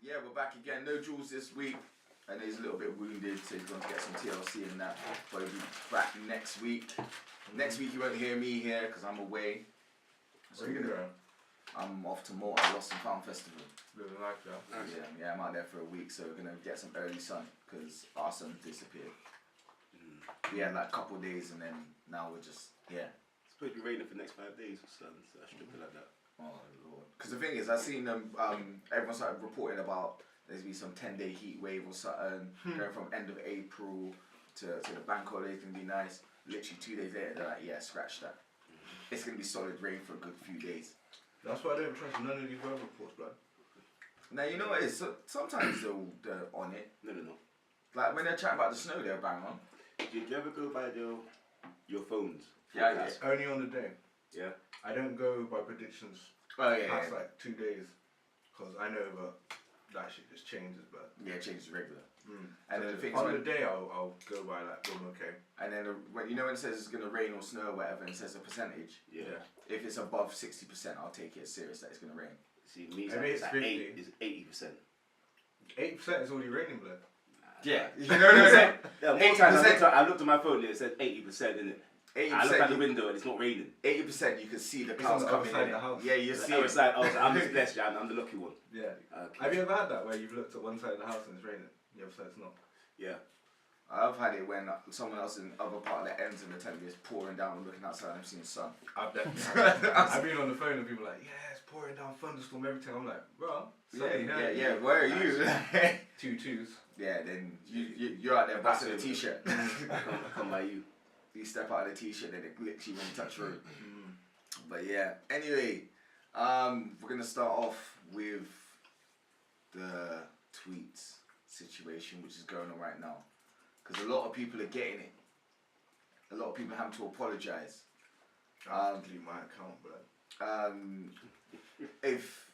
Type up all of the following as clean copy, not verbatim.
Yeah, we're back again. No Julz this week. And he's a little bit wounded, so he's going to get some TLC and that. But he'll be back next week. Next week you won't hear me here because I'm away. So where are you going? I'm off to Malta, Lost and Found Festival. Living life, yeah? Nice. Yeah, I'm out there for a week, so we're going to get some early sun because our sun disappeared. We had like a couple of days and then now we're just, yeah. It's supposed to be raining for the next 5 days or something, so I should be like that. Oh Lord. Because the thing is, I've seen them, everyone started reporting about there's be some 10-day heat wave or something, going from end of April to the bank holiday, it's going to be nice. Literally 2 days later, they're like, yeah, scratch that. It's going to be solid rain for a good few days. That's why I don't trust none of these weather reports, blood. Now, you know what it is? So, sometimes they're on it. No. Like when they're chatting about the snow, they're bang on. Did you ever go by your phones? Yeah. Only on the day. Yeah. I don't go by predictions past like 2 days. Because I know that shit just changes, but yeah, it changes regular. And then the thing on the day, I'll go by like, okay. And then when you know when it says it's gonna rain or snow or whatever, and it says a percentage. Yeah. If it's above 60%, I'll take it serious that it's gonna rain. See, me, it's like 50. It's 80%. 8% is already raining, blood. Yeah. You know what I'm saying? Yeah, more times I looked at my phone and it said 80%, in it. 80%. I look out the window and it's not raining. 80% you can see the clouds coming in. The house. Yeah, you see it. It's like, I'm just blessed, yeah, I'm the lucky one. Yeah. Okay. Have you ever had that where you've looked at one side of the house and it's raining, the other side it's not? Yeah. I've had it when someone else in the other part of the ends of the tent is pouring down and looking outside and I'm seeing the sun. I've definitely I've been on the phone and people are like, yeah, it's pouring down, thunderstorm, everything. I'm like, bro, yeah, where are you? 2 twos. Yeah, then you're out there busting a t-shirt. I come by you. You step out of the t-shirt and it literally won't touch road. But yeah, anyway, we're going to start off with the tweets situation which is going on right now. Because a lot of people are getting it. A lot of people have to apologise. I have to delete my account, bro. If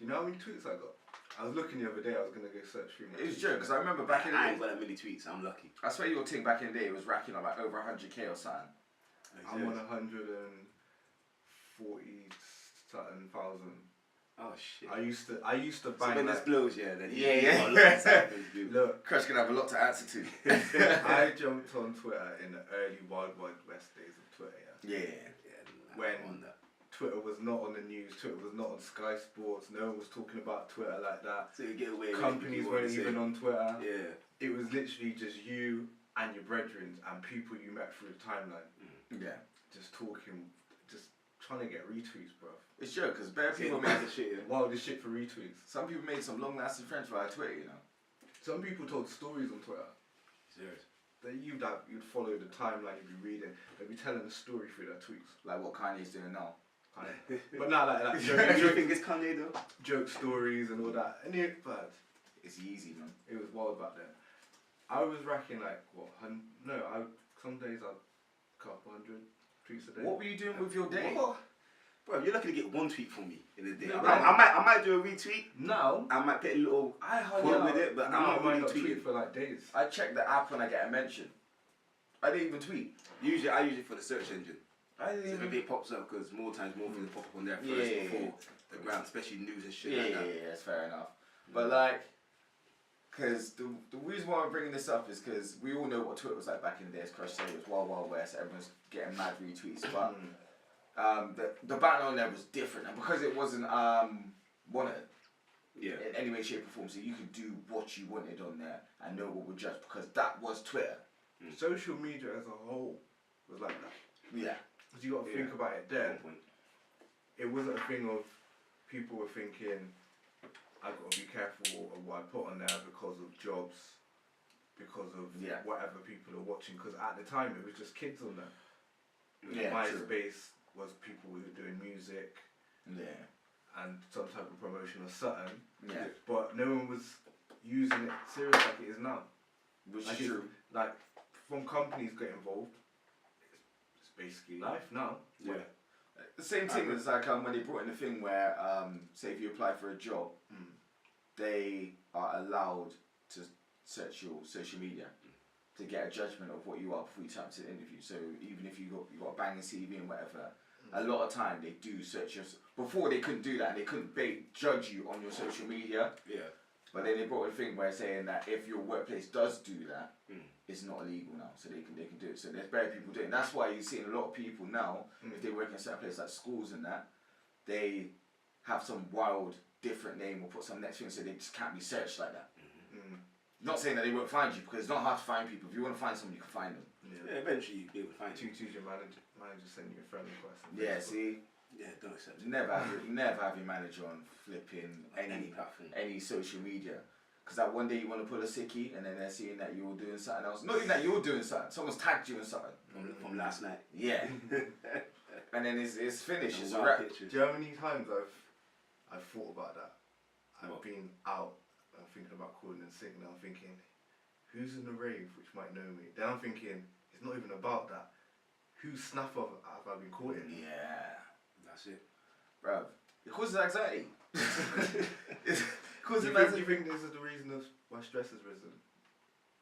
you know how many tweets I got? I was looking the other day, I was going to go search through my it was joke, because I remember back in the I day, ain't got that many tweets, I'm lucky. I swear your thing back in the day was racking up like over 100k or something. I'm on 140 something thousand. Oh shit. I used to buy. So when this blows, yeah, then yeah. Look, Crush gonna have a lot to answer to. I jumped on Twitter in the early Wild West days of Twitter, Yeah. When Twitter was not on the news, Twitter was not on Sky Sports, no one was talking about Twitter like that. So you get away with companies weren't even on Twitter. Yeah. It was literally just you and your brethren and people you met through the timeline. Yeah. Just talking, just trying to get retweets, bro. It's true, because bare people made the shit, yeah. Wildest shit for retweets. Some people made some long-lasting friends via Twitter, you know. Some people told stories on Twitter. Serious. That you'd follow the timeline, you'd be reading, they'd be telling a story through their tweets. Like what Kanye's doing now. But not like that. Do you think it's Kanye though? Joke stories and all that. And but it's easy, man. It was wild back then. I was racking like what? Some days I couple 100 tweets a day. What were you doing with your day? What? Bro, you're lucky to get one tweet from me in a day. No, I might do a retweet. Now I might put a little quote with it, but I'm not really tweeting for like days. I check the app when I get a mention. I didn't even tweet. Usually, I use it for the search engine. I didn't So even. if it pops up, because more things pop up on there first before the ground, especially news and shit like that. Yeah, that's fair enough. But like, because the reason why I'm bringing this up is because we all know what Twitter was like back in the day. As Crush said, it was Wild Wild West. Everyone's getting mad retweets, but the battle on there was different, and because it wasn't monitored in any way, shape, or form, so you could do what you wanted on there and no one would judge, because that was Twitter. Social media as a whole was like that. Yeah. Because you got to think about it then. It wasn't a thing of people were thinking, I've got to be careful of what I put on there because of jobs, because of whatever people are watching. Because at the time it was just kids on there. MySpace was people who were doing music and some type of promotion or something. Yeah. But no one was using it serious like it is now. Which like is true. Like, from companies get involved, it's basically life now. Yeah. The same thing as like when they brought in the thing where, say if you apply for a job, they are allowed to search your social media to get a judgment of what you are before you turn up to the interview. So even if you got a banging CV and whatever, a lot of time they do search your. Before they couldn't do that, and they couldn't judge you on your social media. Yeah. But then they brought a thing where saying that if your workplace does do that, it's not illegal now, so they can do it. So there's better people doing it. That's why you're seeing a lot of people now, if they work in certain places like schools and that, they have some wild different name or put some next thing so they just can't be searched like that. Not saying that they won't find you, because it's not hard to find people. If you want to find someone, you can find them. Yeah, eventually you'll be able to find you. Choose your manager send you a friend request. Yeah, see. Yeah, don't accept it. Never have your manager on flipping any platform, any social media, because that one day you want to pull a sickie and then they're seeing that you're doing something else. Not even that you're doing something. Someone's tagged you in something from last night. Yeah, and then it's finished. It's a wild wrap. pictures. Do you know how many times I've thought about that? I've What? been out. I'm thinking about calling and singing. I'm thinking, who's in the rave which might know me? Then I'm thinking, it's not even about that. Whose snap have I been caught in? Yeah. That's it. Bro, it causes anxiety. It causes Do anxiety. you think this is the reason of why stress has risen?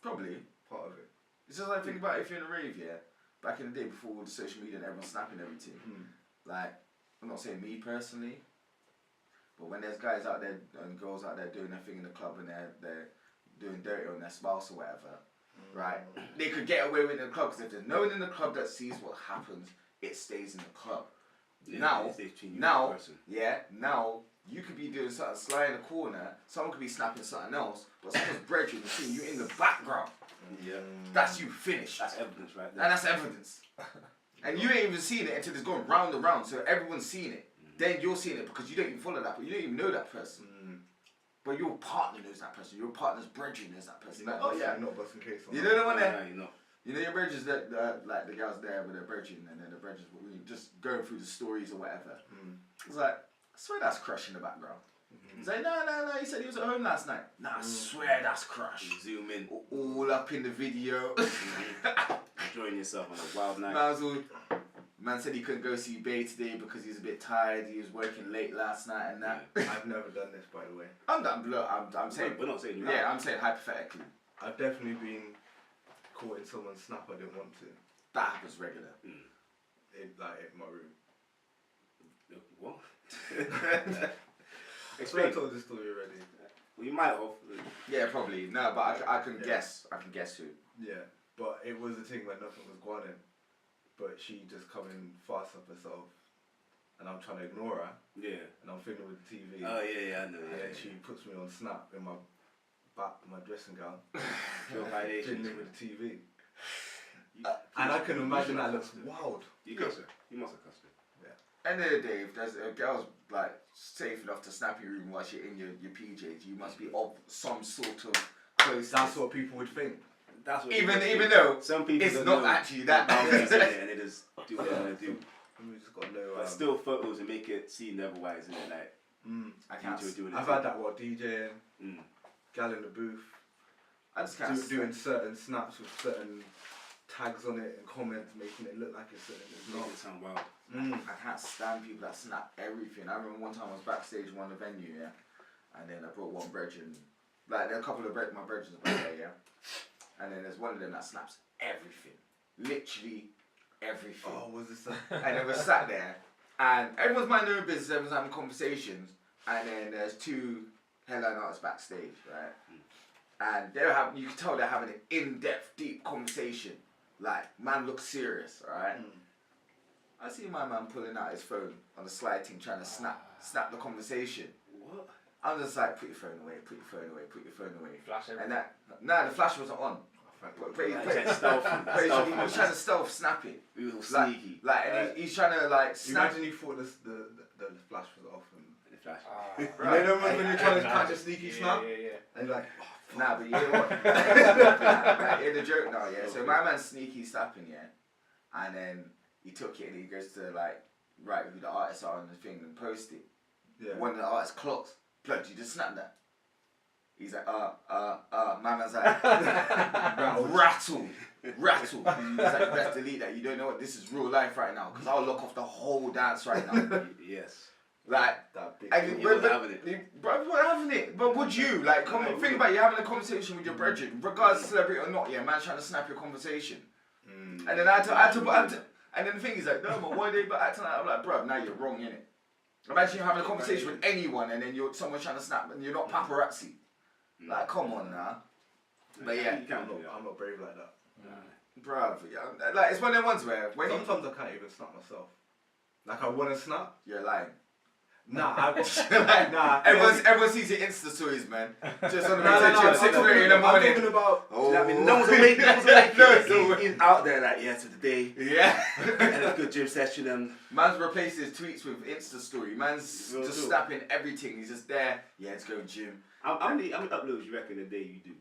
Probably. Part of it. It's just like, think about if you're in a rave, yeah, back in the day before all the social media and everyone snapping everything. Like, I'm not saying me personally, but when there's guys out there and girls out there doing their thing in the club and they're doing dirty on their spouse or whatever, right? They could get away with it in the club, because if there's no one in the club that sees what happens, it stays in the club. Yeah, now you could be doing something sly in the corner, someone could be snapping something else, but someone's brethren is seeing you in the background. Yeah. That's you finished. That's evidence right there. And that's evidence. And you ain't even seeing it until it's going round and round, so everyone's seeing it. Then you're seeing it because you don't even follow that, but you don't even know that person. But your partner knows that person. Your partner's brethren knows that person. Like, You're not busting case on you know the one there? No, you're not. You know your brethren that like the girls there with their brethren, and then the brethren just going through the stories or whatever. It's like, I swear that's Crush in the background. He's like, no, he said he was at home last night. Nah, I swear that's Crush. You zoom in. All up in the video. Enjoying yourself on a wild night. Man said he couldn't go see Bay today because he's a bit tired. He was working late last night and that. I've never done this, by the way. I'm saying. We're not saying you Yeah, I'm saying hypothetically. I've definitely been caught in someone's snap I didn't want to. That happens regular. In my room. What? I swear I told this story already. Well, you might have. Yeah, probably. No, but I can guess. I can guess who. Yeah, but it was a thing where nothing was going on. But she just come in fast up herself, and I'm trying to ignore her. Yeah. And I'm fiddling with the TV. Oh yeah, I know. And then she puts me on snap in my dressing gown. Fiddling with the TV. And I can imagine that looks wild. You cuss her. You must have cussed her. Yeah. End of the day, if there's a girl's like safe enough to snap your room while you're in your PJs, you must be of some sort of close. That's what people would think. That's what even though some people it's not actually that. Boundaries in it, and they just do what they want to do. We just got no. But still, photos and make it seem otherwise, isn't it? Like I can't. I've had that while DJing. Gal in the booth. I just can't. Doing certain snaps with certain tags on it and comments, making it look like it's certain. It's not. Make it sound wild. I can't stand people that snap everything. I remember one time I was backstage in one of the venue, yeah, and then I brought one brethren. Like there are a couple of my brethren back there, yeah. And then there's one of them that snaps everything. Literally everything. Oh, was this? And then we're sat there, and everyone's minding their own business, everyone's having conversations, and then there's two headline artists backstage, right? And you can tell they're having an in-depth, deep conversation. Like, man looks serious, alright? I see my man pulling out his phone on the slide thing, trying to snap the conversation. What? I'm just like, put your phone away, put your phone away, put your phone away. Flash everything. And the flash wasn't on. But he was trying to stealth snap it. We were all sneaky. And he's trying to like snap. Imagine you thought the flash was off and The flash. you know when you're trying to catch a sneaky snap? Yeah. And you're like, Nah, but you know what? Like, hear the joke now, yeah? So my man's sneaky snapping, yeah? And then he took it and he goes to like write who the artists are on the thing and post it. yeah. One of the artists clocks, blood, you just snap that. He's like, my man's like, rattle. He's like, best delete that. You don't know what, this is real life right now, because I'll lock off the whole dance right now. Yes. Like, That big You weren't having it. Bro, we're having it. But would you? Like, think about it, you're having a conversation with your brethren, regardless of celebrity or not, yeah, man's trying to snap your conversation. And then I had to, and then the thing is like, no, but why they acting like, I'm like, bro, now you're wrong, innit? Imagine you're having a conversation with anyone and then someone's trying to snap and you're not paparazzi. Like, come on now. But yeah, I'm not brave like that. bruv, like it's one of them ones where when sometimes I can't even snap myself. Like I want to snap. You're lying. Nah, nah. Everyone sees your Insta stories, man. Just on the way to the gym, 6:30 in the morning. I'm talking about. Oh. I mean, no one's awake. He's out there like, yeah, today. Yeah. And a good gym session. And man's replaced his tweets with Insta story. Man's just snapping everything. He's just there. Yeah, let's go gym. How many uploads you reckon a day you do?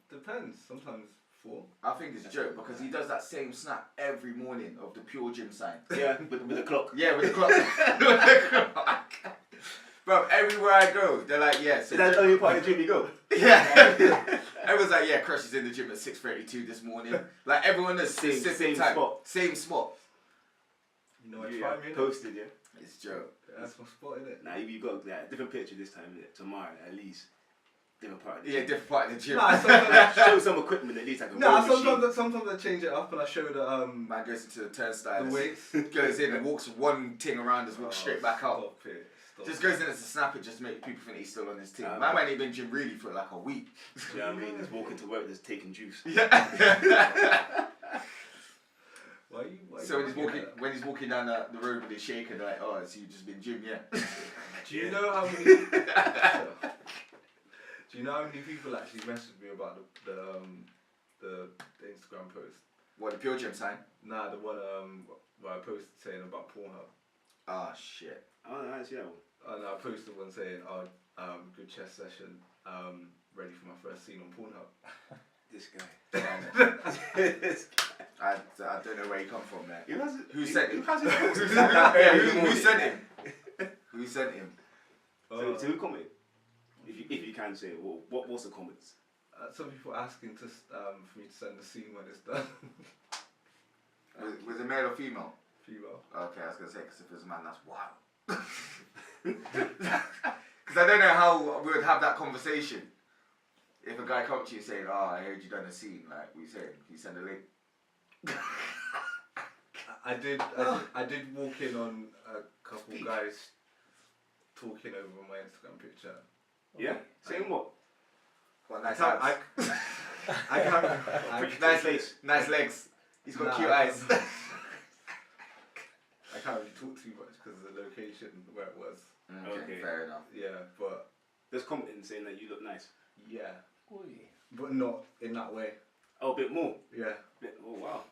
Depends. Sometimes 4. I think it's a joke because he does that same snap every morning of the pure gym sign. Yeah, with the clock. Yeah, with the clock. With the clock. Bro, everywhere I go, they're like, yeah. So is that the only part of the gym you go? Yeah. Everyone's like, yeah, Krush is in the gym at 6:32 this morning. Like everyone is same time. Spot. Same spot. You know, it's 5 minutes. Posted, yeah. It's a joke. That's my spot, isn't it? Nah, you got a different picture this time, innit? Tomorrow, at least. Different part of the gym. Yeah, different part of the gym. Nah, show some equipment at least. Like sometimes I change it up and I show the man goes into the turnstile. The weights. Goes in and walks one thing around and walks straight back out. Stop just goes in as a snap it just to make people think he's still on his team. Man ain't been gym really for like a week. Yeah, I mean, just walking to work, just taking juice. Yeah. Why so when he's walking down the road with his shaker, they're like, oh, so you just been gym, yeah. Do you know how many? Do you know how many people actually messaged me about the Instagram post? What, the pure gym sign? Nah, the one where I posted saying about Pornhub. Ah, shit. Oh, no, I didn't see that one. And I posted one saying, good chest session, ready for my first scene on Pornhub. This guy. I don't know where he come from, man. Who sent him? Who sent him? Who sent him? So who commented? If you can say it, what was the comments? Some people asking to for me to send the scene when it's done. Was it male or female? Female. Okay, I was gonna say because if it's a man, that's wild. Because I don't know how we would have that conversation if a guy comes to you saying, "Oh, I heard you done a scene." Like we said, you send a link. I did walk in on a couple guys talking over my Instagram picture. Yeah? Saying what? What, nice abs? I can't. Nice face. Nice legs. He's got cute eyes. I can't really talk too much because of the location where it was. Okay, fair enough. Yeah, but there's commenting saying that you look nice. Yeah. But not in that way. Oh, a bit more? Yeah. Oh, wow.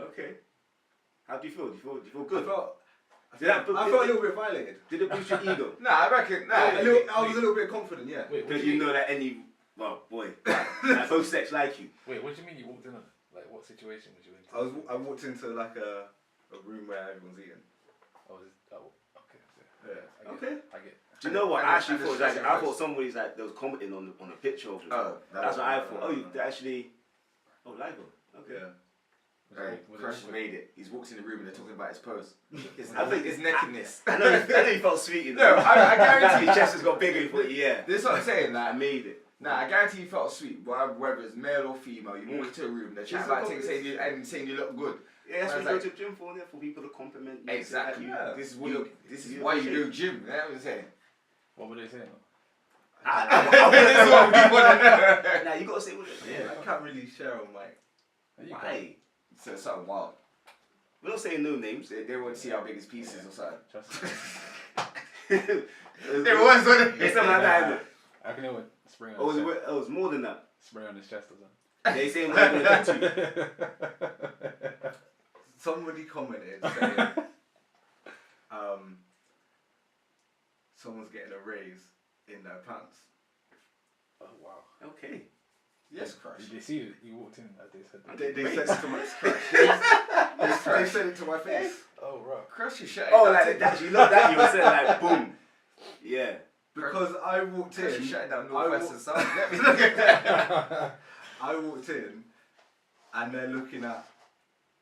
Okay. How do you feel? Do you feel good? I felt a little bit violated. Did it boost your ego? Nah, I reckon. Nah, I was a little bit confident, yeah. Because you know that like both sex like you. Wait, what do you mean you walked in on? Like, what situation was you in? I walked into like a room where everyone's eating. Okay. Yeah. Okay. I get. Do you know what? I actually thought I thought somebody's like they was commenting on a picture of them. Oh, that's what I thought. Oh, they actually. Oh, live. Okay. Yeah. Right, Krush made it. He's walked in the room and they're talking about his pose. I think his neckedness. I know you felt sweet. You No, know? I guarantee his chest has got bigger. You thought, yeah. This is what I'm saying. Like, I made it. Nah, I guarantee you felt sweet. Whether it's male or female, you walk into a room, they're chatting about things, saying you look good. Yeah, that's what you go to the gym for people to compliment you. Exactly. Yeah. This is why you do gym. You know what I'm saying? What were they saying? This is what we want to know. Nah, you gotta say what it is. Yeah. I can't really share on mic. Why? So something wild. We're not saying no names. They want to see how big his piece is or something. Trust me. It was, wasn't it? It's something like that. I can hear what spray on his chest. It was more than that. Spray on his chest or something. They saying we're going to get to. Somebody commented saying, someone's getting a raise in their pants. Oh wow. Okay. Yes, Krush. Did they see you? You walked in as they said. They said it to my face. They said it to my face. Oh right. Krush is shutting. Oh, like that. You looked at you and said like, boom. Yeah. Because I walked in. Krush is shutting down Northwest and South. I walked in, and they're looking at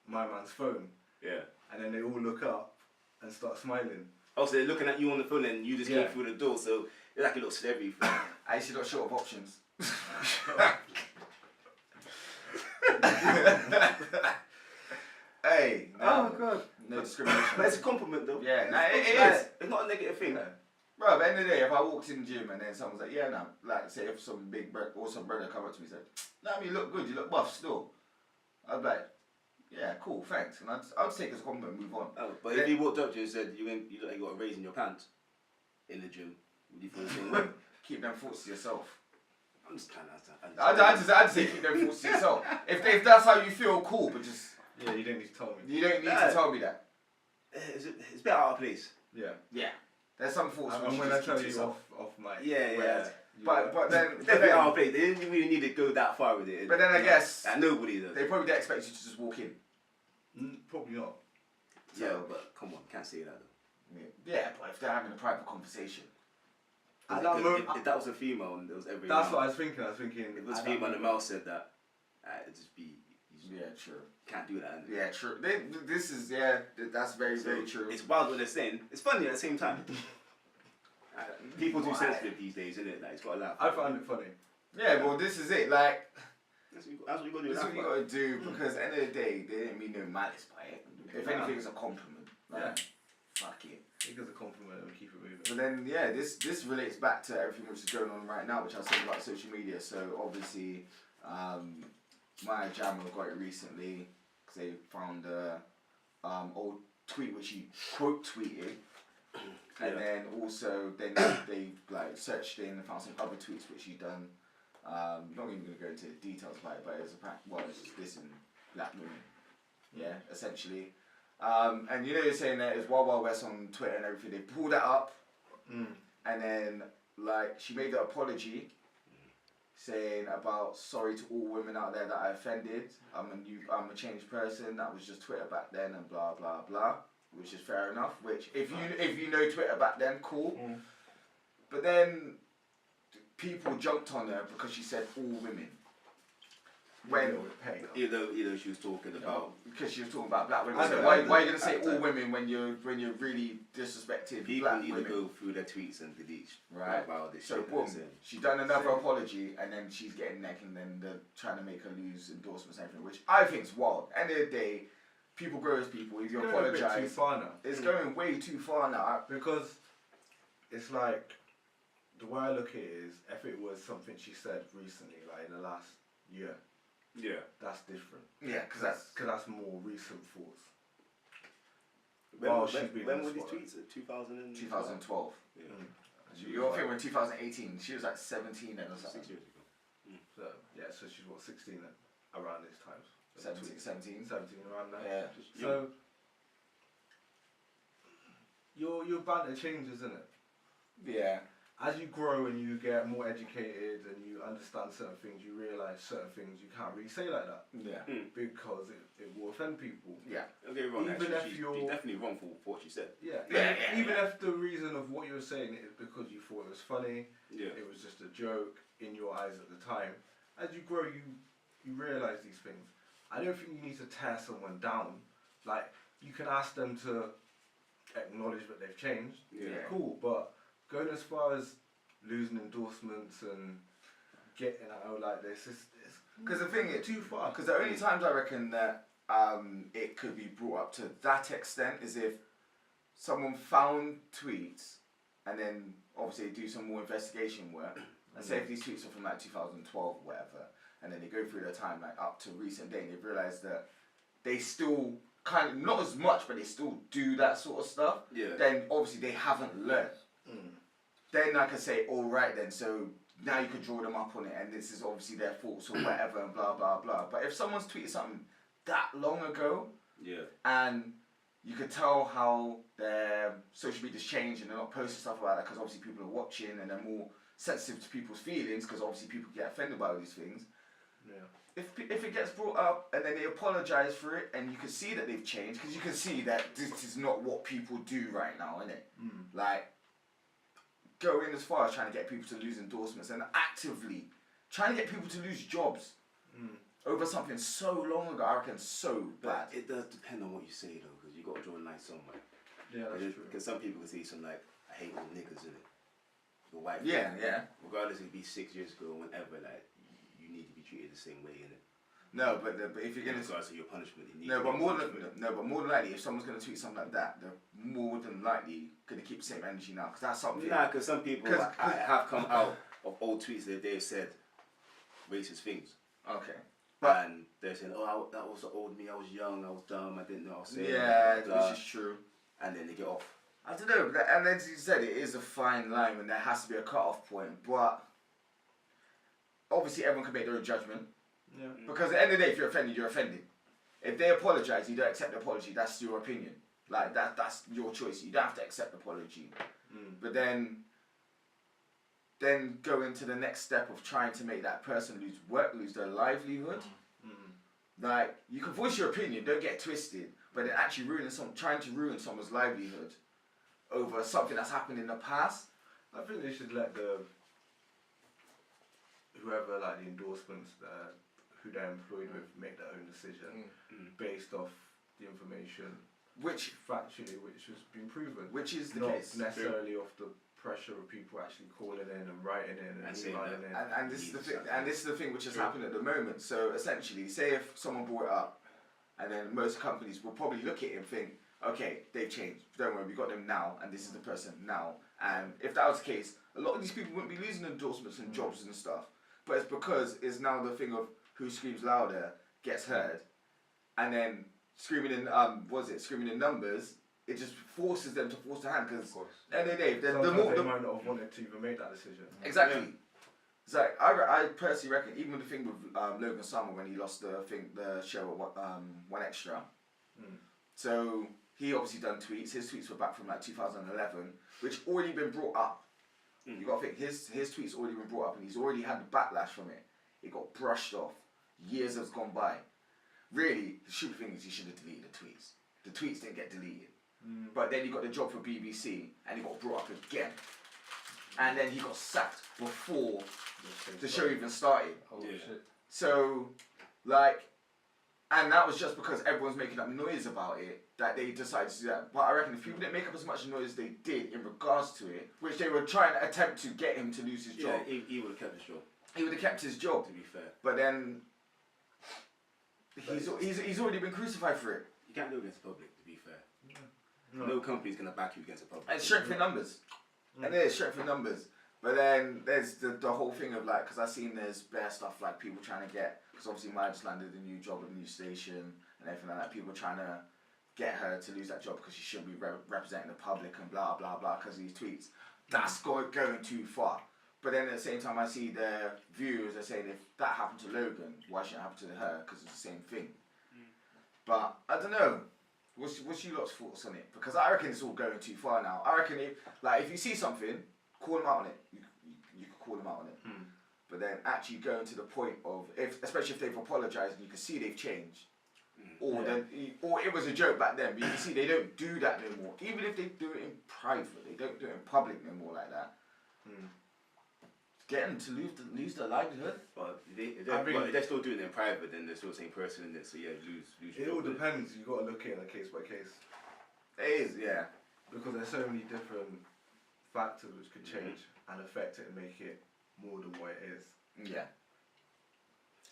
my man's phone. Yeah. And then they all look up and start smiling. Oh, so they're looking at you on the phone and you just came through the door, so it's like a little celebrity thing. I actually got short of options. Hey, no, oh god. no discrimination. But it's a compliment though. Yeah, no, it is. It's not a negative thing. Yeah. Bro, at the end of the day, if I walked in the gym and then someone's like, yeah, no, like, say if some big brother or some brother come up to me and said, no, I mean, you look good, you look buff still. I'd be like, yeah, cool, thanks. And I'd take it as a compliment and move on. Oh, but if he walked up to you and said, you look like you got a raise in your pants in the gym, would you feel the same way? Keep them thoughts to yourself. I'm just trying to understand. I'd say keep them thoughts to yourself. If that's how you feel, cool, but just... Yeah, you don't need to tell me. You don't need to tell me that. It's a bit out of place. Yeah. Yeah. There's some thoughts And when I tell you off my... Yeah. But then... It's a bit out of place. They didn't really need to go that far with it. But then I guess... nobody does. They probably don't expect you to just walk in. Probably not. So, yeah, but come on, can't say that though. Yeah, but if they're having a private conversation... At that moment, if that was a female and there was every... That's what I was thinking. If it was a female and the male said that, it'd just be... Yeah, true. Can't do that. Yeah, true. This is, that's very, very true. It's wild what they're saying. It's funny at the same time. People too sensitive these days, isn't it? Like, it's got to laugh. I find it funny. Yeah, well, this is it. Like, that's what you got to do. That's what you got to do, because at the end of the day, they didn't mean no malice by it. If anything, it's a compliment. Like, Yeah. Fuck it. It gives a compliment and we keep it moving. But then, yeah, this relates back to everything which is going on right now, which I was saying about social media. So obviously, my jammer got it recently because they found a old tweet which he quote tweeted, and then also they like searched in and found some other tweets which he done. Not even gonna go into details about it, but it's just dissing black women. Yeah, essentially. And you know you're saying that it's Wild Wild West on Twitter and everything. They pulled that up, and then like she made the apology, saying about sorry to all women out there that I offended. I'm a changed person. That was just Twitter back then and blah blah blah, which is fair enough. Which if you know Twitter back then, cool. But then people jumped on her because she said all women. When either she was talking about because she was talking about black women. So why are you gonna say all women when you're really disrespecting people black either women? go through their tweets and delete about this. So boom, she done another apology and then she's getting neck and then they're trying to make her lose endorsements and everything, which I think is wild. End of the day, people grow as people. If you apologise, it's going way too far now. Because it's like the way I look at it is if it was something she said recently, like in the last year. Yeah, that's different. Yeah, because that's more recent thoughts. When were these tweets? 2012. Yeah. You're thinking when 2018, she was like 17 then or something. 6 years ago. So yeah, so she's what 16 then, around these times. 17 around that. Yeah. So your banter changes, isn't it? Yeah. As you grow and you get more educated and you understand certain things, you realise certain things you can't really say like that. Yeah. Because it will offend people. Yeah. Okay, wrong. Even if she's you're definitely wrong for what she said. Yeah. Yeah. Even if the reason of what you were saying is because you thought it was funny. Yeah. It was just a joke in your eyes at the time. As you grow, you realise these things. I don't think you need to tear someone down. Like you can ask them to acknowledge that they've changed. Yeah. Cool, but going as far as losing endorsements and getting out like this is because the thing is too far. Because the only times I reckon that it could be brought up to that extent is if someone found tweets and then obviously do some more investigation work and say if these tweets are from like 2012 or whatever, and then they go through their time like up to recent day and they realise that they still kind of not as much but they still do that sort of stuff. Yeah. Then obviously they haven't learned. Then I can say, all right then, so now you could draw them up on it and this is obviously their faults or whatever and blah, blah, blah. But if someone's tweeted something that long ago and you could tell how their social media's changed and they're not posting stuff about that because obviously people are watching and they're more sensitive to people's feelings because obviously people get offended by all these things. Yeah. If it gets brought up and then they apologise for it and you can see that they've changed because you can see that this is not what people do right now, innit? Like, going as far as trying to get people to lose endorsements and actively trying to get people to lose jobs over something so long ago, I reckon so bad. It does depend on what you say though, because you got to draw a line somewhere. Yeah, that's true. Because some people can say something like, I hate all niggas, innit? Your wife. Yeah. Regardless if it be 6 years ago or whenever, like, you need to be treated the same way, innit? No, but if you're gonna regards to your punishment, you need but to more than likely, if someone's gonna tweet something like that, they're more than likely gonna keep the same energy now, because that's something. Nah, because some people have come out of old tweets that they've said racist things. Okay. And they're saying, oh, that was the old me, I was young, I was dumb, I didn't know I was saying. Yeah, blah, which is true. And then they get off. I don't know, and as you said, it is a fine line when there has to be a cut-off point, but obviously everyone can make their own judgment. Yeah. Because at the end of the day, if you're offended, you're offended. If they apologise, you don't accept the apology, that's your opinion. Like, that's your choice. You don't have to accept the apology. But then go into the next step of trying to make that person lose work, lose their livelihood. Like, you can voice your opinion, don't get twisted, but then actually trying to ruin someone's livelihood over something that's happened in the past. I think they should let whoever, like, the endorsements who they're employed with make their own decision based off the information which has been proven. Which is the not case. necessarily off the pressure of people actually calling in and writing in and emailing in. And this is the thing. And this is the thing which has happened at the moment. So essentially, say if someone brought it up, and then most companies will probably look at it and think, okay, they've changed. Don't worry, we got them now, and this is the person now. And if that was the case, a lot of these people wouldn't be losing endorsements and jobs and stuff. But it's because it's now the thing of who screams louder gets heard, and then screaming in screaming in numbers. It just forces them to force their hand, because at the end of the day, they might not have wanted to even make that decision. Exactly. Yeah. It's like I personally reckon, even with the thing with Logan Summer when he lost the show at One Extra. So he obviously done tweets. His tweets were back from like 2011, which already been brought up. You got to think his tweets already been brought up, and he's already had the backlash from it. It got brushed off. Years has gone by. Really, the stupid thing is he should have deleted the tweets. The tweets didn't get deleted. But then he got the job for BBC, and he got brought up again. And then he got sacked before the show even started. Oh shit. So, like, and that was just because everyone's making up noise about it, that they decided to do that. But I reckon if people didn't make up as much noise as they did in regards to it, which they were trying to attempt to get him to lose his job. Yeah, he would have kept his job. He would have kept his job. To be fair. But then, he's already been crucified for it. You can't do it against the public, to be fair. No company's going to back you against the public. And strength in numbers. And there's strength in numbers. But then there's the whole thing of, like, because I've seen there's bare stuff like people trying to get, because obviously Maya just landed a new job at a new station and everything like that. People trying to get her to lose that job because she shouldn't be representing the public and blah, blah, blah because of these tweets. That's going too far. But then at the same time, I see their viewers are saying if that happened to Logan, why shouldn't it happen to her? Because it's the same thing. But I don't know. What's you lot's thoughts on it? Because I reckon it's all going too far now. I reckon if you see something, call them out on it. You can call them out on it. But then actually going to the point of, especially if they've apologised and you can see they've changed, or it was a joke back then, but you can see they don't do that no more. Even if they do it in private, they don't do it in public no more like that. Get them to lose their livelihood. But if they're still doing it in private, then they're still the same person in it. So yeah, lose. It all depends. You got to look at it on a case by case. It is, yeah. Because there's so many different factors which could change and affect it and make it more than what it is. Yeah.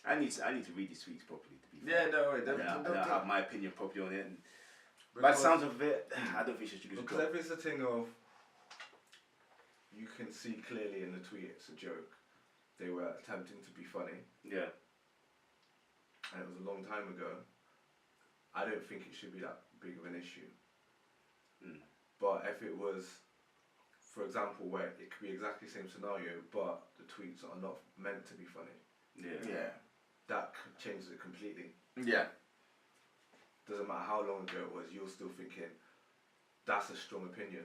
I need to read these tweets properly. To be Yeah, fair. no, don't I have my opinion properly on it. And by the sounds of it, I don't think she should lose. Because if it's a thing of, you can see clearly in the tweet it's a joke. They were attempting to be funny. Yeah. And it was a long time ago. I don't think it should be that big of an issue. But if it was, for example, where it could be exactly the same scenario, but the tweets are not meant to be funny. Yeah. That changes it completely. Yeah. Doesn't matter how long ago it was, you're still thinking, that's a strong opinion.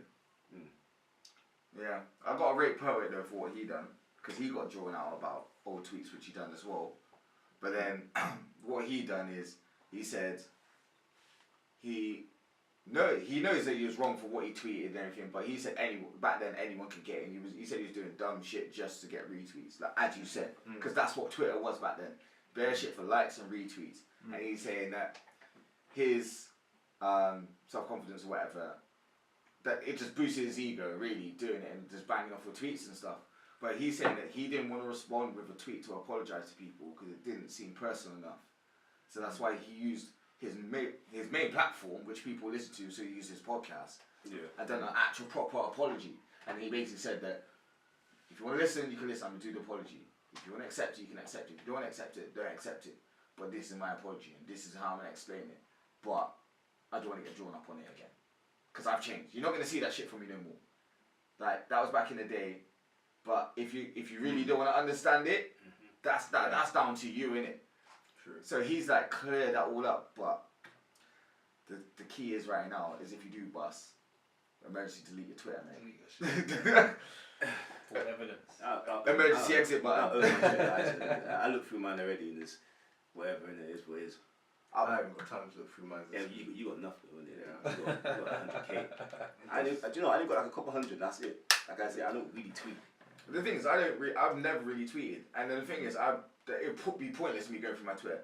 Yeah. I got to rate Poet though for what he done, because he got drawn out about old tweets which he done as well. But then what he done is, he said he knows that he was wrong for what he tweeted and everything, but he said back then anyone could get it. He said he was doing dumb shit just to get retweets, like as you said, because that's what Twitter was back then, bare shit for likes and retweets. And he's saying that his self-confidence or whatever, that it just boosted his ego, really doing it and just banging off with tweets and stuff. But he's saying that he didn't want to respond with a tweet to apologise to people because it didn't seem personal enough. So that's why he used his main platform, which people listen to, so he used his podcast. Yeah. And done an actual proper apology. And he basically said that if you want to listen, you can listen. I'm going to do the apology. If you want to accept it, you can accept it. If you don't want to accept it, don't accept it. But this is my apology, and this is how I'm going to explain it. But I don't want to get drawn up on it again. Because I've changed. You're not going to see that shit from me no more. Like, that was back in the day. But if you really don't want to understand it, that's down to you, innit? True. So he's like cleared that all up. But the key is right now is if you do bust, emergency delete your Twitter, mate. For evidence. Emergency exit button. I look through mine already and there's whatever and it is what it is. I haven't got time to look through mine. Yeah, you got nothing on it. Yeah. You got 100k. Do you know, I only got like a couple hundred, that's it. Like I said, I don't really tweet. The thing is, I've never really tweeted. And then the thing is, it would be pointless me going through my Twitter.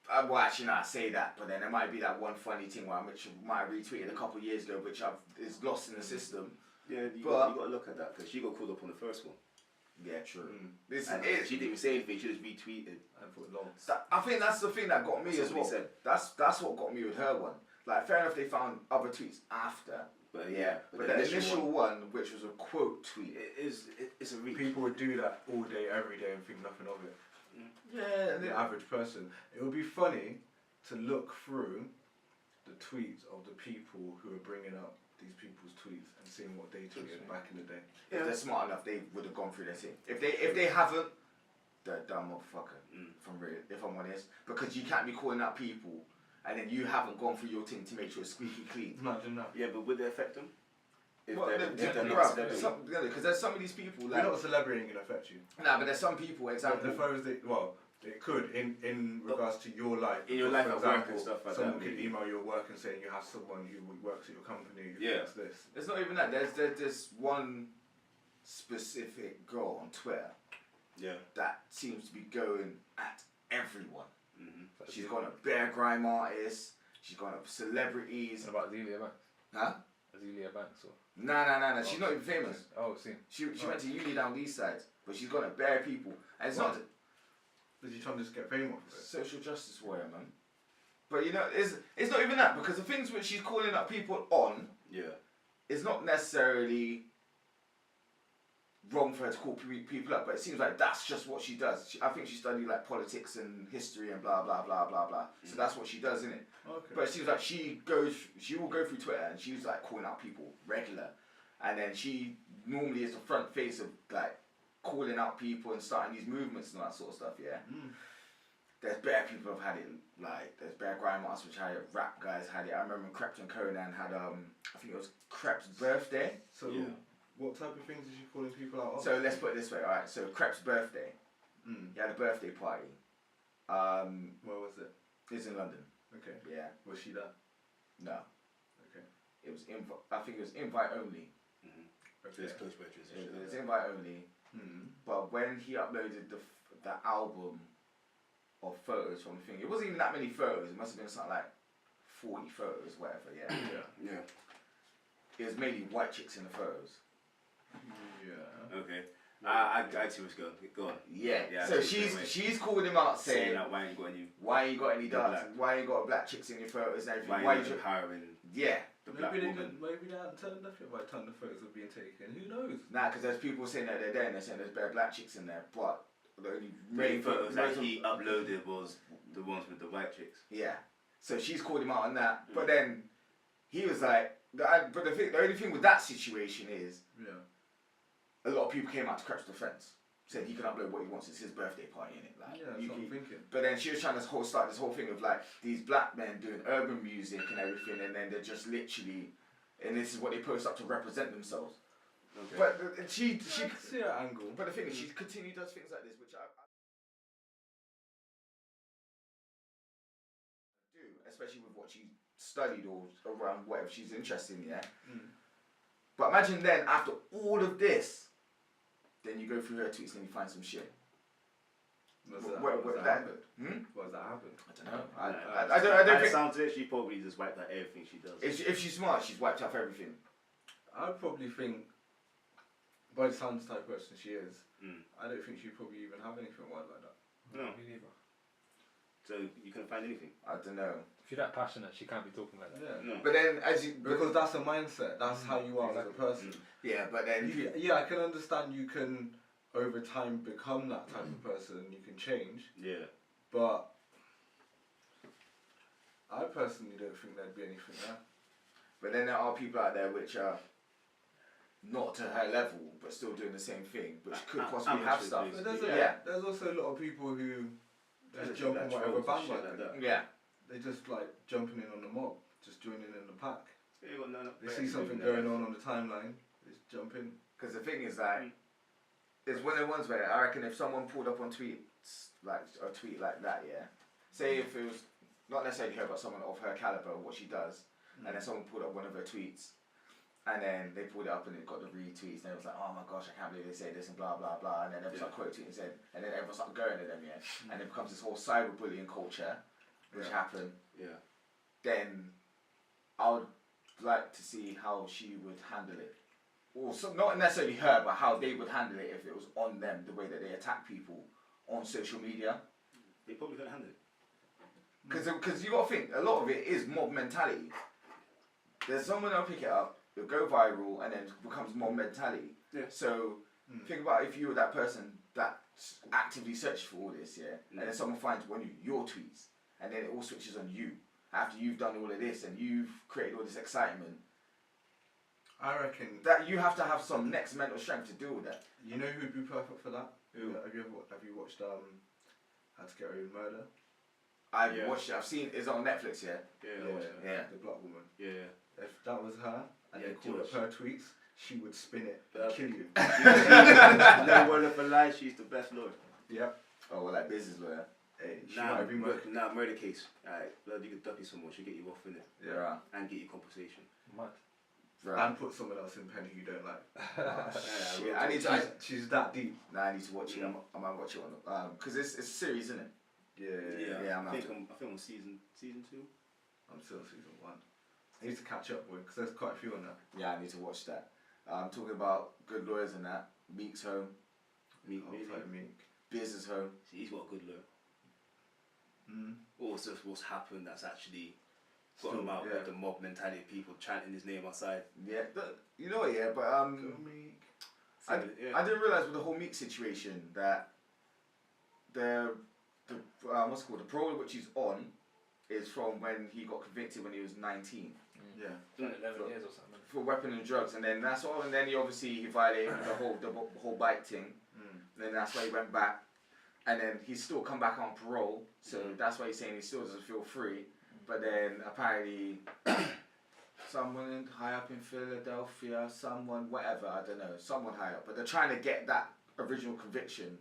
Well, actually, no, I say that, but then there might be that one funny thing where I might have retweeted a couple of years ago, which is lost in the system. Yeah, you got to look at that because she got called up on the first one. Yeah, true. She didn't even say anything. She just retweeted. I thought long. I think that's the thing that got me as well. That's what got me with her one. Like, fair enough, they found other tweets after. But yeah, but the initial one, which was a quote tweet, it's a reach. People would do that all day, every day, and think nothing of it. Yeah, The average person. It would be funny to look through the tweets of the people who are bringing up these people's tweets and seeing what they tweeted back in the day. If they're smart enough, they would have gone through their thing. If they haven't, they're a dumb motherfucker. If I'm honest, because you can't be calling out people and then you haven't gone through your thing to make sure it's squeaky clean. Imagine that. Yeah, but would it affect them? Because there's some of these people like. You're not a celebrity, ain't gonna affect you. Nah, but there's some people. Example. It could in regards to your life. In your life for at example, work and stuff like someone that. could email your work and saying you have someone who works at your company who thinks this. It's not even that. There's this one specific girl on Twitter. Yeah. That seems to be going at everyone. Mm-hmm. She's gone at Bear Grime artists. She's gone at celebrities. What about Azealia Banks? Huh? Azealia Banks or? Nah. She's not even famous. Oh, see. She went to uni down these sides, but she's gone at bare people, and it's not. Did you try to just get fame off of it? Social justice warrior, man. But you know, it's not even that, because the things which she's calling up people on, is not necessarily wrong for her to call people up, but it seems like that's just what she does. I think she studied like politics and history and blah blah blah blah blah. So that's what she does, isn't it? Okay. But it seems like she will go through Twitter and she's like calling out people regular, and then she normally is the front face of like calling out people and starting these movements and all that sort of stuff. Yeah. There's bare people have had it. Like there's bare grime artists which had it. Rap guys had it. I remember Krept and Conan had I think it was Krept's birthday. So what type of things is she calling people out on? So let's put it this way. All right. So Krept's birthday. He had a birthday party. Where was it? It's in London. Okay. Yeah. Was she there? No. Okay. It was I think it was invite only. Okay. It's close veterans. It was invite only. But when he uploaded the album of photos from the thing, it wasn't even that many photos. It must have been something like 40 photos, whatever. Yeah. Yeah. It was mainly white chicks in the photos. Yeah. Okay. I see what's going. Go on. Yeah. So she's calling him out saying like, why ain't you got any? Why ain't you got any dark? Why ain't you got black chicks in your photos and everything? Why you hiring? Yeah. The black woman. Maybe they hadn't turned nothing by the time the photos were being taken. Who knows? Nah, because there's people saying that they're there and they're saying there's bare black chicks in there, but the only main photos that he uploaded was the ones with the white chicks. Yeah. So she's called him out on that, but then he was like, but the only thing with that situation is, a lot of people came out to Krept's defense, said he can upload what he wants. It's his birthday party, innit? Like, that's what I'm thinking. But then she was trying to start this whole thing of like these black men doing urban music and everything, and then they're just literally, and this is what they post up to represent themselves. Okay. But she see that angle. But the thing is, she continually does things like this, which I do, especially with what she studied or around whatever she's interested in. Yeah. But imagine then, after all of this, then you go through her tweets and you find some shit. What does that happen? I don't know. I don't think. Sounds like she probably just wiped out everything she does. If she's smart, she's wiped out everything. I'd probably think, by the sounds type of person she is, I don't think she'd probably even have anything wild like that. No. Me neither. So you couldn't find anything. I don't know. If you're that passionate, she can't be talking like that. Yeah. No. But then, as you Because that's a mindset. That's how you are as a person. yeah, but then Yeah, I can understand you can over time become that type of person. You can change, Yeah. but I personally don't think there'd be anything there. But then there are people out there which are not to her level, but still doing the same thing, which could possibly have stuff. But there's also a lot of people who just jump on whatever bandwagon. Yeah. They just like jumping in on the mob, just joining in the pack. Yeah, you got none They see something going on the timeline, they just jump in. Because the thing is like, it's one of the ones where I reckon if someone pulled up on tweets, like a tweet like that, yeah, say if it was not necessarily her, but someone of her caliber, what she does, and then someone pulled up one of her tweets, and then they pulled it up and it got the retweets, and it was like, oh my gosh, I can't believe they say this and blah blah blah, and then everyone started quoting and said, and then everyone started going at them, yeah, and it becomes this whole cyberbullying culture, which happened. Yeah. Then I would like to see how she would handle it. Or so, not necessarily her, but how they would handle it if it was on them, the way that they attack people on social media. They probably couldn't handle it. Because you got to think, a lot of it is mob mentality. There's someone that'll pick it up, it'll go viral, and then it becomes mob mentality. Yeah. So think about if you were that person that actively searched for all this, and then someone finds one of your tweets, and then it all switches on you after you've done all of this and you've created all this excitement. I reckon that you have to have some next mental strength to deal with that. You know who'd be perfect for that? Who? Have you watched How to Get Away with Murder? I've watched it. I've seen it's on Netflix. Yeah. Yeah. The black woman. Yeah. If that was her and they called up her tweets, she would spin it and kill you. No word of a lie. She's the best lawyer. Yep. Oh, well, like business lawyer. Hey, murder case. Alright, blood, you could duck you someone. She'll get you off in it. Yeah. And get you compensation. Mad. Right. And put someone else in pen who you don't like. Shit, I need to. She's that deep. Nah, I need to watch it. I might watch it on because it's a series, isn't it? Yeah. I think I'm on season 2. I'm still on season 1. I need to catch up with because there's quite a few on there. Yeah, I need to watch that. Talking about good lawyers and that. MEEK'S home. Meek. Biz is home. See, he's got a good lawyer. Also, what's happened that's actually got him out with the mob mentality of people chanting his name outside. Yeah, you know what? Yeah, but I didn't realize with the whole MEEK situation that the what's it called, the parole which he's on is from when he got convicted when he was 19. Yeah. 11 years or something. For weapon and drugs, and then that's all. And then he violated the whole bike thing. And then that's why he went back, and then he's still come back on parole. So that's why he's saying he still doesn't feel free. But then apparently, someone high up in Philadelphia, someone whatever, I don't know, someone high up. But they're trying to get that original conviction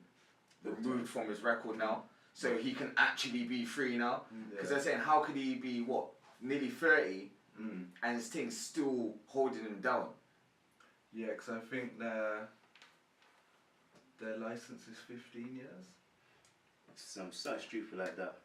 removed from his record now, so he can actually be free now. Because they're saying, how could he be nearly 30? And his thing's still holding him down. Yeah, because I think their license is 15 years. Some such stupid like that.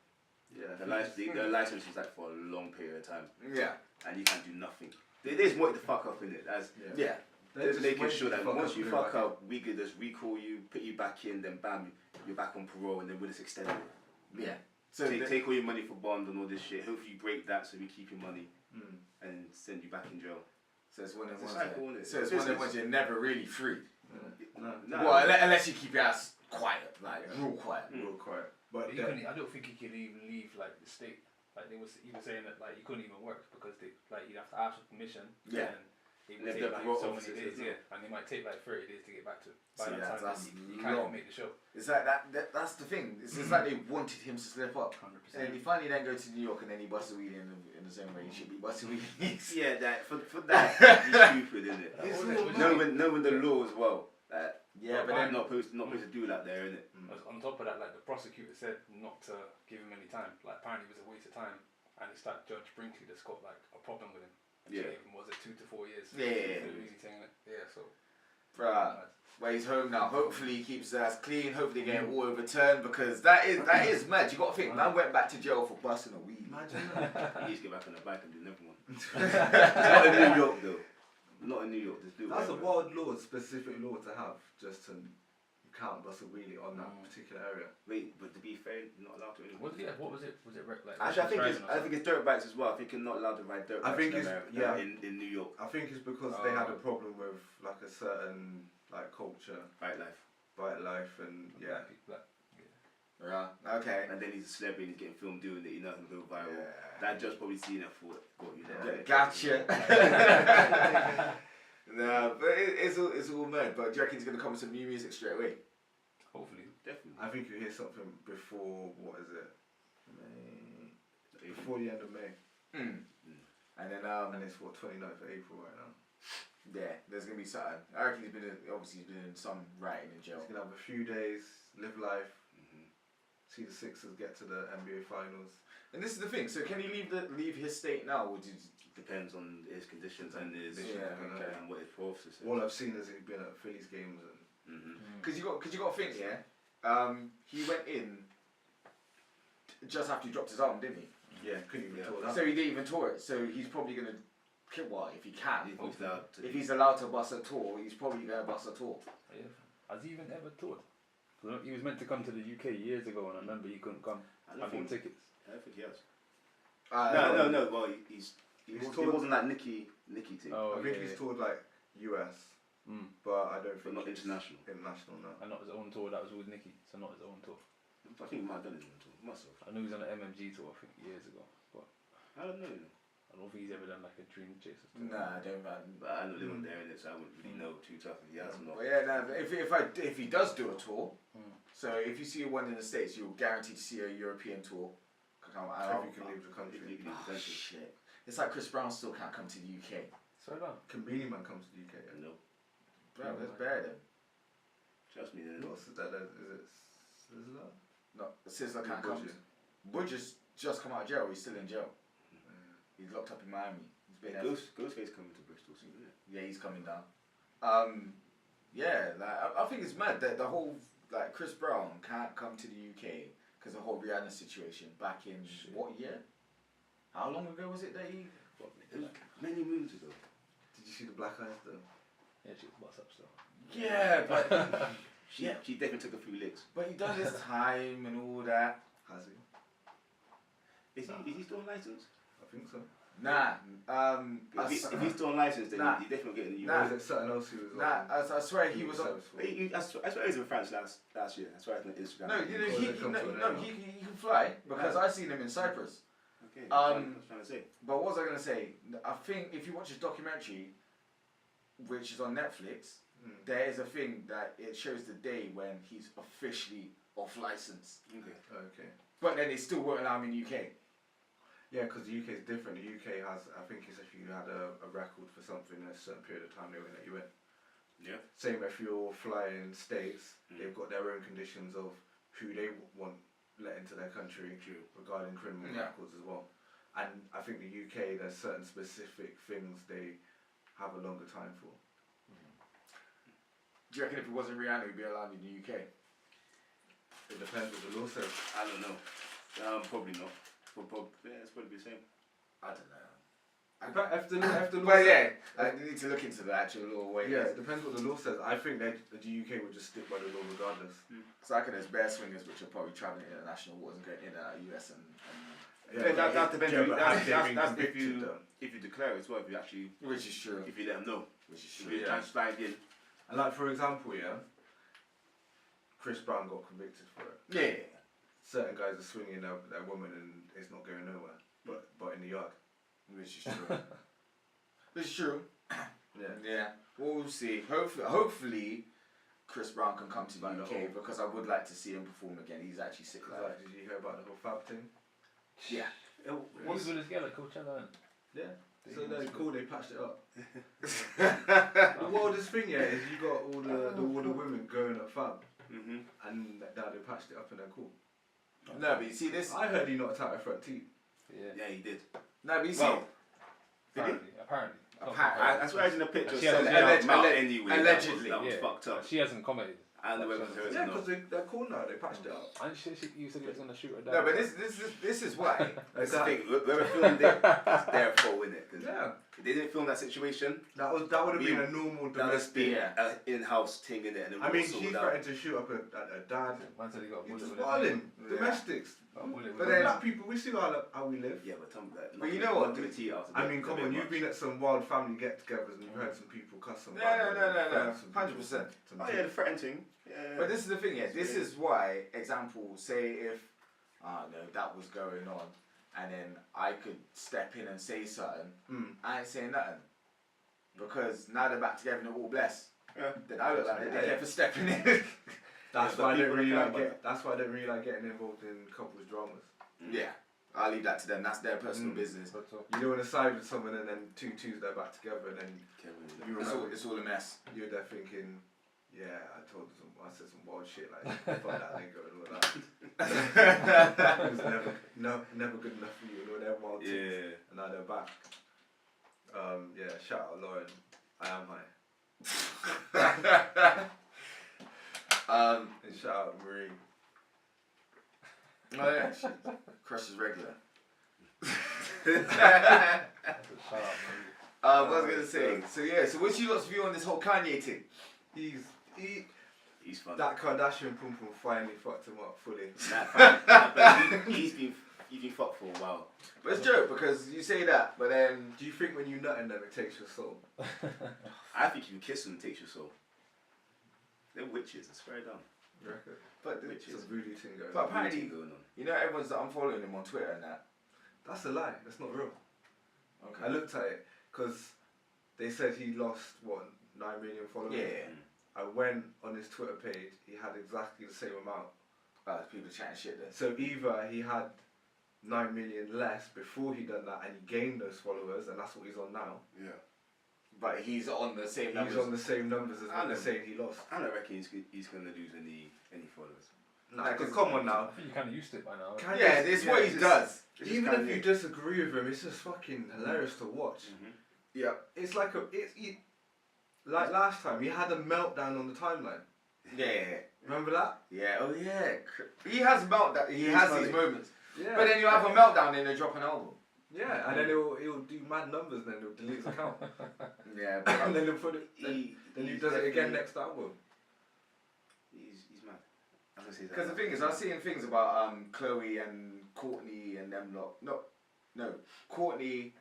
Yeah. Their license is like for a long period of time. Yeah. And you can't do nothing. They just want you to fuck up in it. They're just making sure that once you fuck up, we could just recall you, put you back in, then bam, you're back on parole, and then we'll just extend it. Yeah. So take all your money for bond and all this shit. Hopefully you break that so we keep your money and send you back in jail. So it's one of It's the ones you're never really free. No. Well, unless you keep your ass quiet, real quiet. Real quiet. But I don't think he could even leave like the state. Like he was saying that like he couldn't even work because you'd have to ask for permission. Yeah. And it would take like so many days, and it might take like 30 days to get back to. By the time you can't even make the show. It's like that's the thing. It's just like they wanted him to slip up. 100%. And then he finally then go to New York and then he busts a wheelie in the same way he should be busting wheelies. Yeah, that for that he's stupid, isn't it? Knowing the law as well. But I'm not supposed to do that there, innit? On top of that, like the prosecutor said not to give him any time. Like apparently it was a waste of time, and it's that Judge Brinkley that's got like a problem with him. Was it 2 to 4 years? So. Bruh. Well, he's home now. Hopefully he keeps his ass clean. Hopefully they get it all overturned because that is mad. You got to think, man went back to jail for busting a weed. Imagine that. He needs to get back on the bike and do another one. Not in New York though. Not in New York. That's a wild law, specific law to have. Just to, you can't bust a wheelie on that particular area. Wait, but to be fair, you're not allowed to anymore. What was it? Was it like? Actually, I think it's dirt bikes as well. I think you're not allowed to ride dirt bikes in America, in New York. I think it's because they had a problem with like a certain like culture, Bike life, and yeah. Yeah. Okay. And then he's a celebrity and he's getting filmed doing it. You know, he'll go viral. That judge probably seen it for got you there. Gotcha. No, but it's all mad. But do you reckon he's gonna come with some new music straight away? Hopefully, definitely. I think you hear something before what is it? May. Before the end of May. And then and it's for 29th of April right now. Yeah, there's gonna be something. I reckon he's been in some writing in jail. He's gonna have a few days, live life, see the Sixers get to the NBA finals. And this is the thing. So can he leave his state now, or depends on his conditions and his and what his process is. All I've seen is he's been at Phillies games and. Because you got to think, he went in just after he dropped his album, didn't he? Yeah, couldn't even tour that. So he didn't even tour it. So he's probably gonna if he can. If he's allowed to bust a tour, he's probably gonna bust a tour. Yeah. Has he even ever toured? He was meant to come to the UK years ago, and I remember he couldn't come. I bought tickets. I don't think he has. No. Well, he wasn't that Nicky team. I think he's toured like US, but I don't think not international. International, no. And not his own tour. That was with Nicky, so not his own tour. I think he might have done his own tour. Must have. I know he was on an MMG tour, I think, years ago, but I don't know. I don't think he's ever done like a Dream Chasers tour. Nah, I don't. But I know they weren't there in it, so I wouldn't really know too tough if he has or not. Well, if he does do a tour, so if you see one in the States, you're guaranteed to see a European tour. I think you can leave the country. Shit. It's like Chris Brown still can't come to the UK. So long. Can Beanie Man come to the UK? No. Bro, that's bad then. Trust me. What's that? Is it Sizzler? No, Sizzler can't come. Budge's just come out of jail. He's still in jail. He's locked up in Miami. He's been Ghostface coming to Bristol soon, isn't it? Yeah, he's coming down. I think it's mad that the whole Chris Brown can't come to the UK because of the whole Rihanna situation back in what year? How long ago was it that he? It was many moons ago. Did you see the Black Eyes though? Yeah, she was what's up still. Yeah, but she definitely took a few licks. But he done his time and all that. Has he? Is he still on license? I think so. Nah. If he's still on license, then he definitely getting the US. Or is it something else he was on? I swear he was on. I swear he was in France last year. I swear it's on Instagram. No, he can fly because I seen him in Cyprus. Okay. I was trying to say. But what was I gonna say? I think if you watch his documentary, which is on Netflix, there is a thing that it shows the day when he's officially off license. Okay. But then they still won't allow him in UK. Yeah, because the UK is different. The UK has, I think, it's if you had a record for something in a certain period of time, they won't let you in. Yeah. Same if you're flying States, they've got their own conditions of who they want let into their country regarding criminal records as well. And I think the UK, there's certain specific things they have a longer time for. Do you reckon if it wasn't Rihanna, he'd be allowed in the UK? It depends what the law says. I don't know. Probably not. It's probably the same. I don't know. If the law well, yeah, I need to look into the actual law. Yeah, it depends what the law says. I think that the UK would just stick by the law regardless. So I reckon there's bear swingers which are probably travelling international waters and going in and out of US and that depends. That's if you declare it as well. If you actually, which is true. If you let them know, which is true. If you try to slide in. And like for example, Chris Brown got convicted for it. Yeah. Certain guys are swinging their woman and it's not going nowhere, but in the yard. Which is true. Which is true. Yeah. Yeah. We'll see. Hopefully, Chris Brown can come to the UK because I would like to see him perform again. He's actually sick. Did you hear about the whole Fab thing? Yeah. What's with this girl at Coachella? Yeah. So that's cool. They patched it up. The wildest thing is you got all the women going at Fab, and now they patched it up and they're cool. No, but you see this. I heard he knocked out a front teeth. Yeah, he did. No, but you see. Apparently. I swear I was in a picture. Allegedly. That was fucked up. She hasn't commented. And the weapons are yeah, because they're cool now. They patched it up. And you said he was gonna shoot her down. No, but this is why. That's the thing. Whoever filmed it, it's their fault, isn't it? Yeah. If they didn't film that situation, That would have been a normal domestic. an in-house thing in it. And I mean, she threatened to shoot up a dad. Man said he got a bullet It's with violent. Domestics. But then black people, we see how we live. Yeah, but Tom, but you know what? I mean, come on, you've been at some wild family get-togethers and you've heard some people cuss some. No, 100%. Oh yeah, the threatening thing. Yeah. But this is the thing, yeah. This is why, example, say if, that was going on, and then I could step in and say something, I ain't saying nothing. Because now they're back together and they're all blessed. Yeah. Then I look like an idiot for stepping in. That's why I don't really like getting involved in couples dramas. Yeah. I'll leave that to them. That's their personal business. You don't want to side with someone and then 2-2's they're back together and then It's all a mess. You're there thinking, yeah, I said some wild shit like fuck that nigga and all that. It was never good enough for you and all that wild things. And now they're back. Yeah, shout out Lauren. I am high. And shout out Marie. Oh yeah, Crush is regular. What I was gonna say. So what's your lot's view on this whole Kanye thing? He's fun. That Kardashian pum pum finally fucked him up fully. He's been fucked for a while. But it's a joke because you say that, but then Do you think when you nut in them it takes your soul? I think if you kiss them, it takes your soul. They're witches. I swear down. You reckon? but It's a voodoo thing going on. But apparently, going on. you know, everyone's unfollowing him on Twitter and that. That's a lie. That's not real. Okay. I looked at it because they said he lost, 9 million followers? Yeah. I went on his Twitter page, he had exactly the same amount. People chatting shit then. So either he had 9 million less before he done that and he gained those followers and that's what he's on now. Yeah. But he's on the same numbers. He's on the same numbers as what they're saying he lost. I don't reckon he's going to lose any followers. Nah, because come on now. I think you're kind of used to it by now. Yeah, it's what he does. Even if you disagree with him, it's just fucking hilarious to watch. Yeah. It's like like last time, he had a meltdown on the timeline. Yeah. Remember that? Yeah. Oh yeah. He has a meltdown. He has these moments. Yeah. But then you have a meltdown and they drop an album. Yeah, and then he'll do mad numbers and then he'll delete his account. Yeah. And then he'll put it. Then he does it again next album. He's mad. Because the thing is, I was seeing things about Chloe and Courtney and them lot. No, Courtney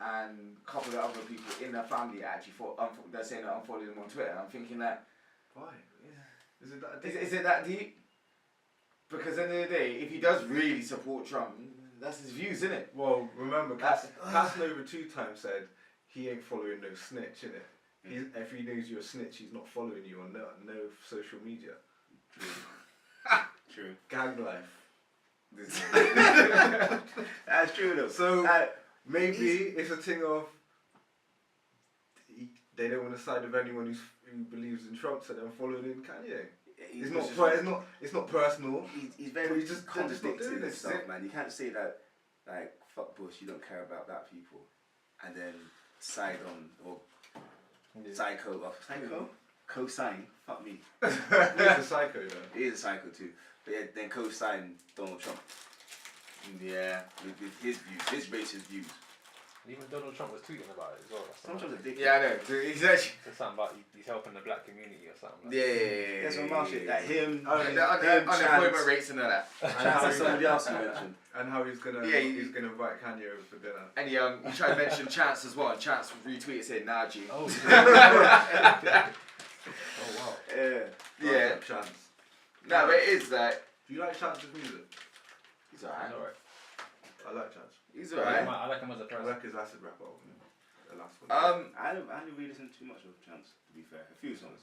and a couple of other people in their family actually they're saying that unfollowed him on Twitter. And I'm thinking that. Why? Yeah. Is it that deep? Is it that deep? Because at the end of the day, if he does really support Trump, that's his views, isn't it? Well, remember, Casanova 2 times said he ain't following no snitch, innit? If he knows you're a snitch, he's not following you on no social media. True. Gang life. That's true though. So maybe it's a thing of they don't want to side with anyone who believes in Trump, so they're following in Kanye. It's not personal. He's very just contradicting doing himself, man. You can't say that, like, fuck Bush, you don't care about that people, and then side on or psycho off. Psycho? Co-sign? Fuck me. He's a psycho, though. He is a psycho too. But yeah, then co-sign Donald Trump. Yeah. With his views, his racist views. Even Donald Trump was tweeting about it as well. Donald Trump's a dick. Yeah, I know. He's actually. It's something about he's helping the black community or something. Like Yeah. That's some bullshit. Like him. Unemployment rates and all that. And somebody else you mentioned. And how he's gonna invite Kanye over for dinner. And he tried to mention Chance as well. And Chance retweeted saying, "Nah, G." Oh. Oh wow. Yeah. Chance. No, but it is like. Do you like Chance's music? He's alright. I like Chance. He's alright. I like him as a person. I like his acid rap album. The last one. I don't really listen to too much of Chance, to be fair. A few songs.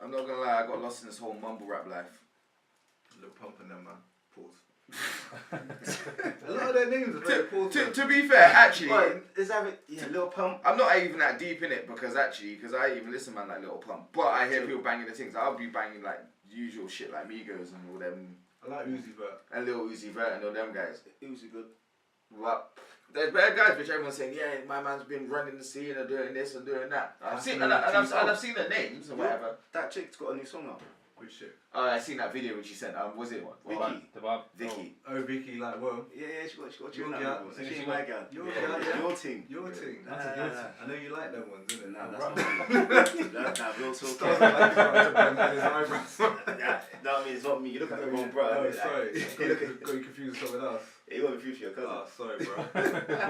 I'm not gonna lie, I got lost in this whole mumble rap life. Little Pump and them, man. Pause. A lot of their names are very pause. To be fair, actually, Lil Pump. I'm not even that deep in it because I even listen man like Lil Pump. But I hear people banging the things. I'll be banging like usual shit like MEEK'S and all them. I like Uzi Vert. And Lil Uzi Vert and all them guys. Uzi good. But There's better guys which everyone's saying, yeah, my man's been running the scene and doing this and doing that. I've seen the names or whatever. That chick's got a new song out. Which chick? Oh, I seen that video when she sent. Was it one? Vicky. Vicky. Oh, Vicky, like, whoa. Yeah, she got Your that girl. one. She my girl. Your girl, yeah. Your team. Your team. Nah. I know you like them ones, isn't it? Nah, that's not me. That's real talk. Stop like he's trying to bend his eyebrows. No, I mean, it's not me. You look at the wrong bro. Oh, sorry. Got you confused with someone else. You got confused with your cousin. Oh, sorry, bro.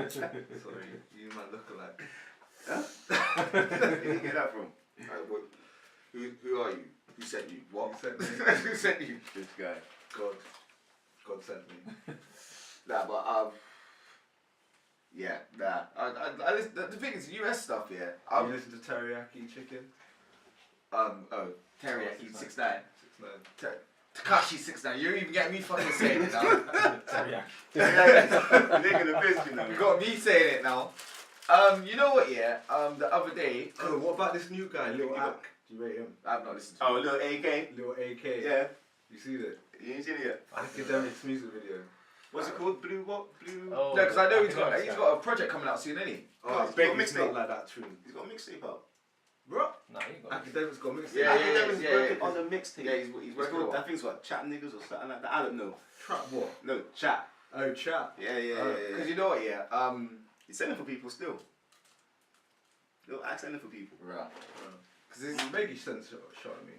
Sorry. You might look alike. Huh? Where did you get that from? Who are you? Who sent you? What? Who sent me? Who sent you? This guy. God sent me. Nah, but yeah, nah. I listen, the thing is, US stuff, yeah. You listen to Teriyaki Chicken? Teriyaki 6ix9ine. 6ix9ine. Tekashi 6ix9ine. You're even getting me fucking saying it now. Teriyaki. They're gonna piss me now. You got me saying it now. You know what? Yeah. The other day. Oh, what about this new guy, Lil Ak? Do you rate him? I've not listened to. Oh, little AK. Lil AK. Yeah. You see that? You ain't seen it yet. Academics music video. What's it called? Blue what? Blue. Oh, No, because I know he's Academics got a project coming out soon, isn't he? Oh, he's big got a it's mixtape. not like that tune. He's got a mixtape out. Bro, Nah, he got Academics got mixtape. Yeah, Academics yeah, working yeah. on the mixtape. Yeah, he's working on. I think it's what? Chat niggas or something like that. I don't know. Trap what? No, chat. Oh, chat. Yeah. Because you know what? Yeah. He's sending for people still. Little Axe sending for people. Right. Because Because Maggie sent a shot at me.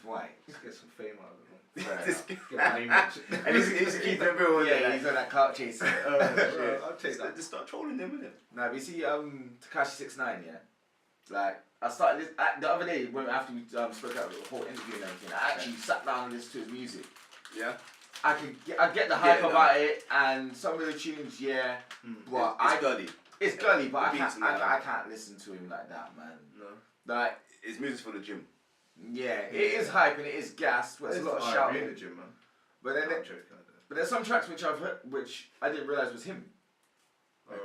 Why? Just get some fame out of it. Just Get my name mentioned. and he's keeping it real. Yeah, he's on that clout chasing. I'll take that. Just start trolling them with him. Now, but you see, Tekashi 6ix9ine, yeah. Like, I started this the other day when after we spoke out the whole interview and everything. I actually sat down and listened to his music. Yeah. I get the hype about it, and some of the tunes, yeah. But It's gully. It's gully, but The beats I can't listen to him like that, man. No. Like, His music's for the gym. yeah, it is hype and it is gas, but it's a lot of shouting. in the gym, man. But then, I'm joking. but there's some tracks which I've heard, which I didn't realize was him. Oh,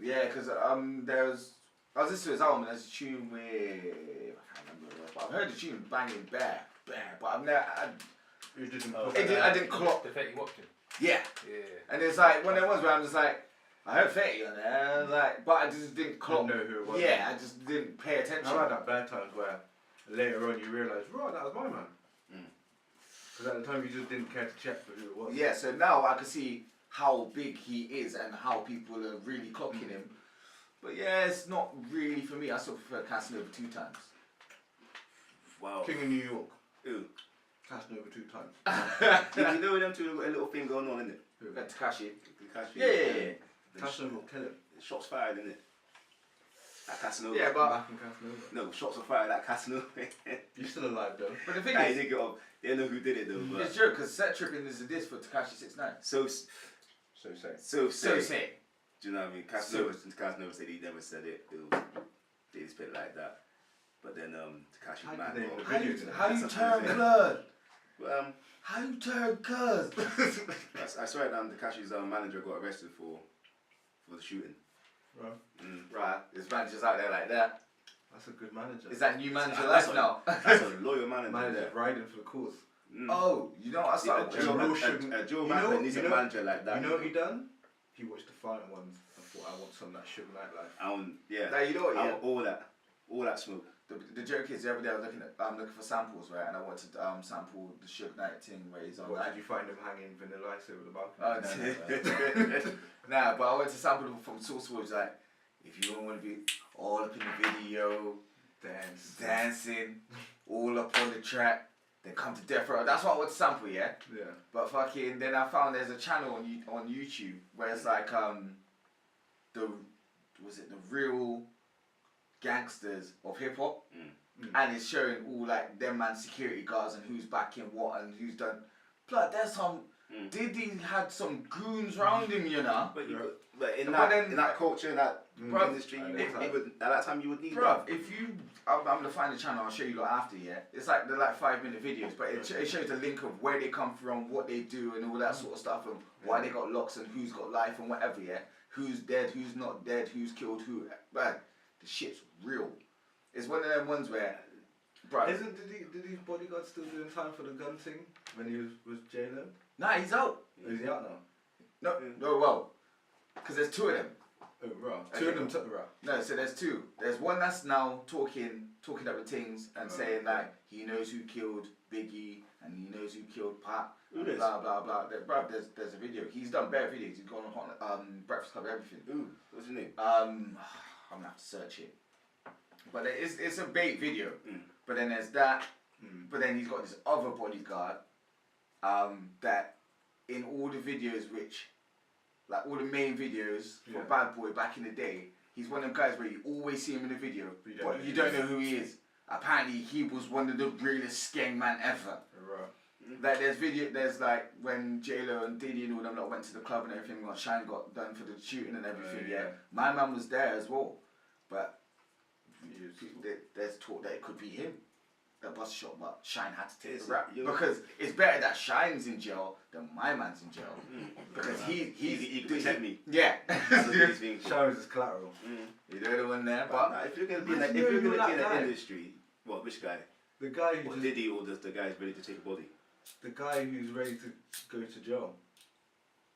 Yeah, because I was listening to his album and there's a tune with I can't remember what it was, but I've heard the tune banging bare, but I've never. you didn't. I didn't clock. The Fetty watching. Yeah. Yeah. And it's like one of the ones where I'm just like, I heard Fetty on there, and I was like, but I just didn't clock. Didn't know who it was. Yeah, I just didn't pay attention. I've had that bad times where later on you realise, right, that was my man. Because at the time you just didn't care to check for who it was. Yeah, so now I can see how big he is and how people are really clocking him. But yeah, it's not really for me. I still prefer Casanova 2 times. Wow. King of New York. Who? Casanova 2 times. You know them two got a little thing going on, innit? Who? Tekashi. Tekashi. Yeah. Casanova will kill him. Shots fired, innit? At Casanova. Yeah, but Back in Casanova. No, shots were fired at Casanova. You're still alive though. but the thing Nah, he is, didn't get off. They don't know who did it though. But it's true because Set Tripping is a diss for Tekashi 6ix9ine. so So So say. do you know what I mean? Casanova said he never said it. They just put it like that. But then Tekashi was mad. How you turn blood? Well, How you turn cuz? I swear Tekashi's manager got arrested for the shooting. Right. Right, this manager's out there like that. That's a good manager. Is that new manager That's life now? That's a loyal manager. Manager's riding for the cause. Oh, you know what I started watching? A Joe Madden needs a manager like that. You know what he done? He watched the fighting ones and thought, I want some of that Suge Knight life. Yeah. Now, you know what, I yeah? want all that smoke. The joke is the other day I was looking for samples, right, and I wanted to sample the Suge Knight thing where he's on. What, that. did you find him hanging Vanilla Ice over the balcony? Oh no. Nah, but I went to sample them from Source Words, like, if you don't want to be all up in the video, dancing, all up on the track, then come to Death Row. That's what I want to sample, yeah? Yeah. But fucking, then I found there's a channel on YouTube where it's like, the real gangsters of hip hop, and it's showing all like them man security guards and who's backing what and who's done. Blood, there's some. Diddy had some goons round him, you know. But in that culture, in that industry, at that time you would need. Bruv, if you, I'm gonna find the channel. I'll show you lot after. Yeah, it's like they're like 5-minute videos, but it shows a link of where they come from, what they do, and all that sort of stuff, and why they got locks and who's got life and whatever. Yeah, who's dead, who's not dead, who's killed who. Man, the shit's real. It's one of them ones where, bruv. Did his bodyguard still doing time for the gun thing when he was J-Lo? Nah, he's out. Is he out now? No, well, because there's two of them. Oh, right. Two of them took the rap. No, so there's two. There's one that's now talking up with things and saying like he knows who killed Biggie and he knows who killed Pac. And blah blah blah. Bruv, there's a video. He's done better videos. He's gone on Breakfast Club, everything. Ooh, what's his name? I'm gonna have to search it. But it's a bait video. But then there's that. But then he's got this other bodyguard. That in all the videos which. Like all the main videos for Bad Boy back in the day, he's one of them guys where you always see him in the video, but you don't know who he is. Apparently, he was one of the realest gang man ever. Right. Like there's like when J-Lo and Diddy and all them went to the club and everything, when Shine got done for the shooting and everything. My man was there as well, but there's talk that it could be him. That bus shot, but Shine had to take the rap because it's better that Shine's in jail than my man's in jail because he protect me. Yeah, Shine was his collateral. You know the one there, but if you're gonna be in the industry, what? Which guy? The guy who Diddy or the guy who's ready to take a body? The guy who's ready to go to jail,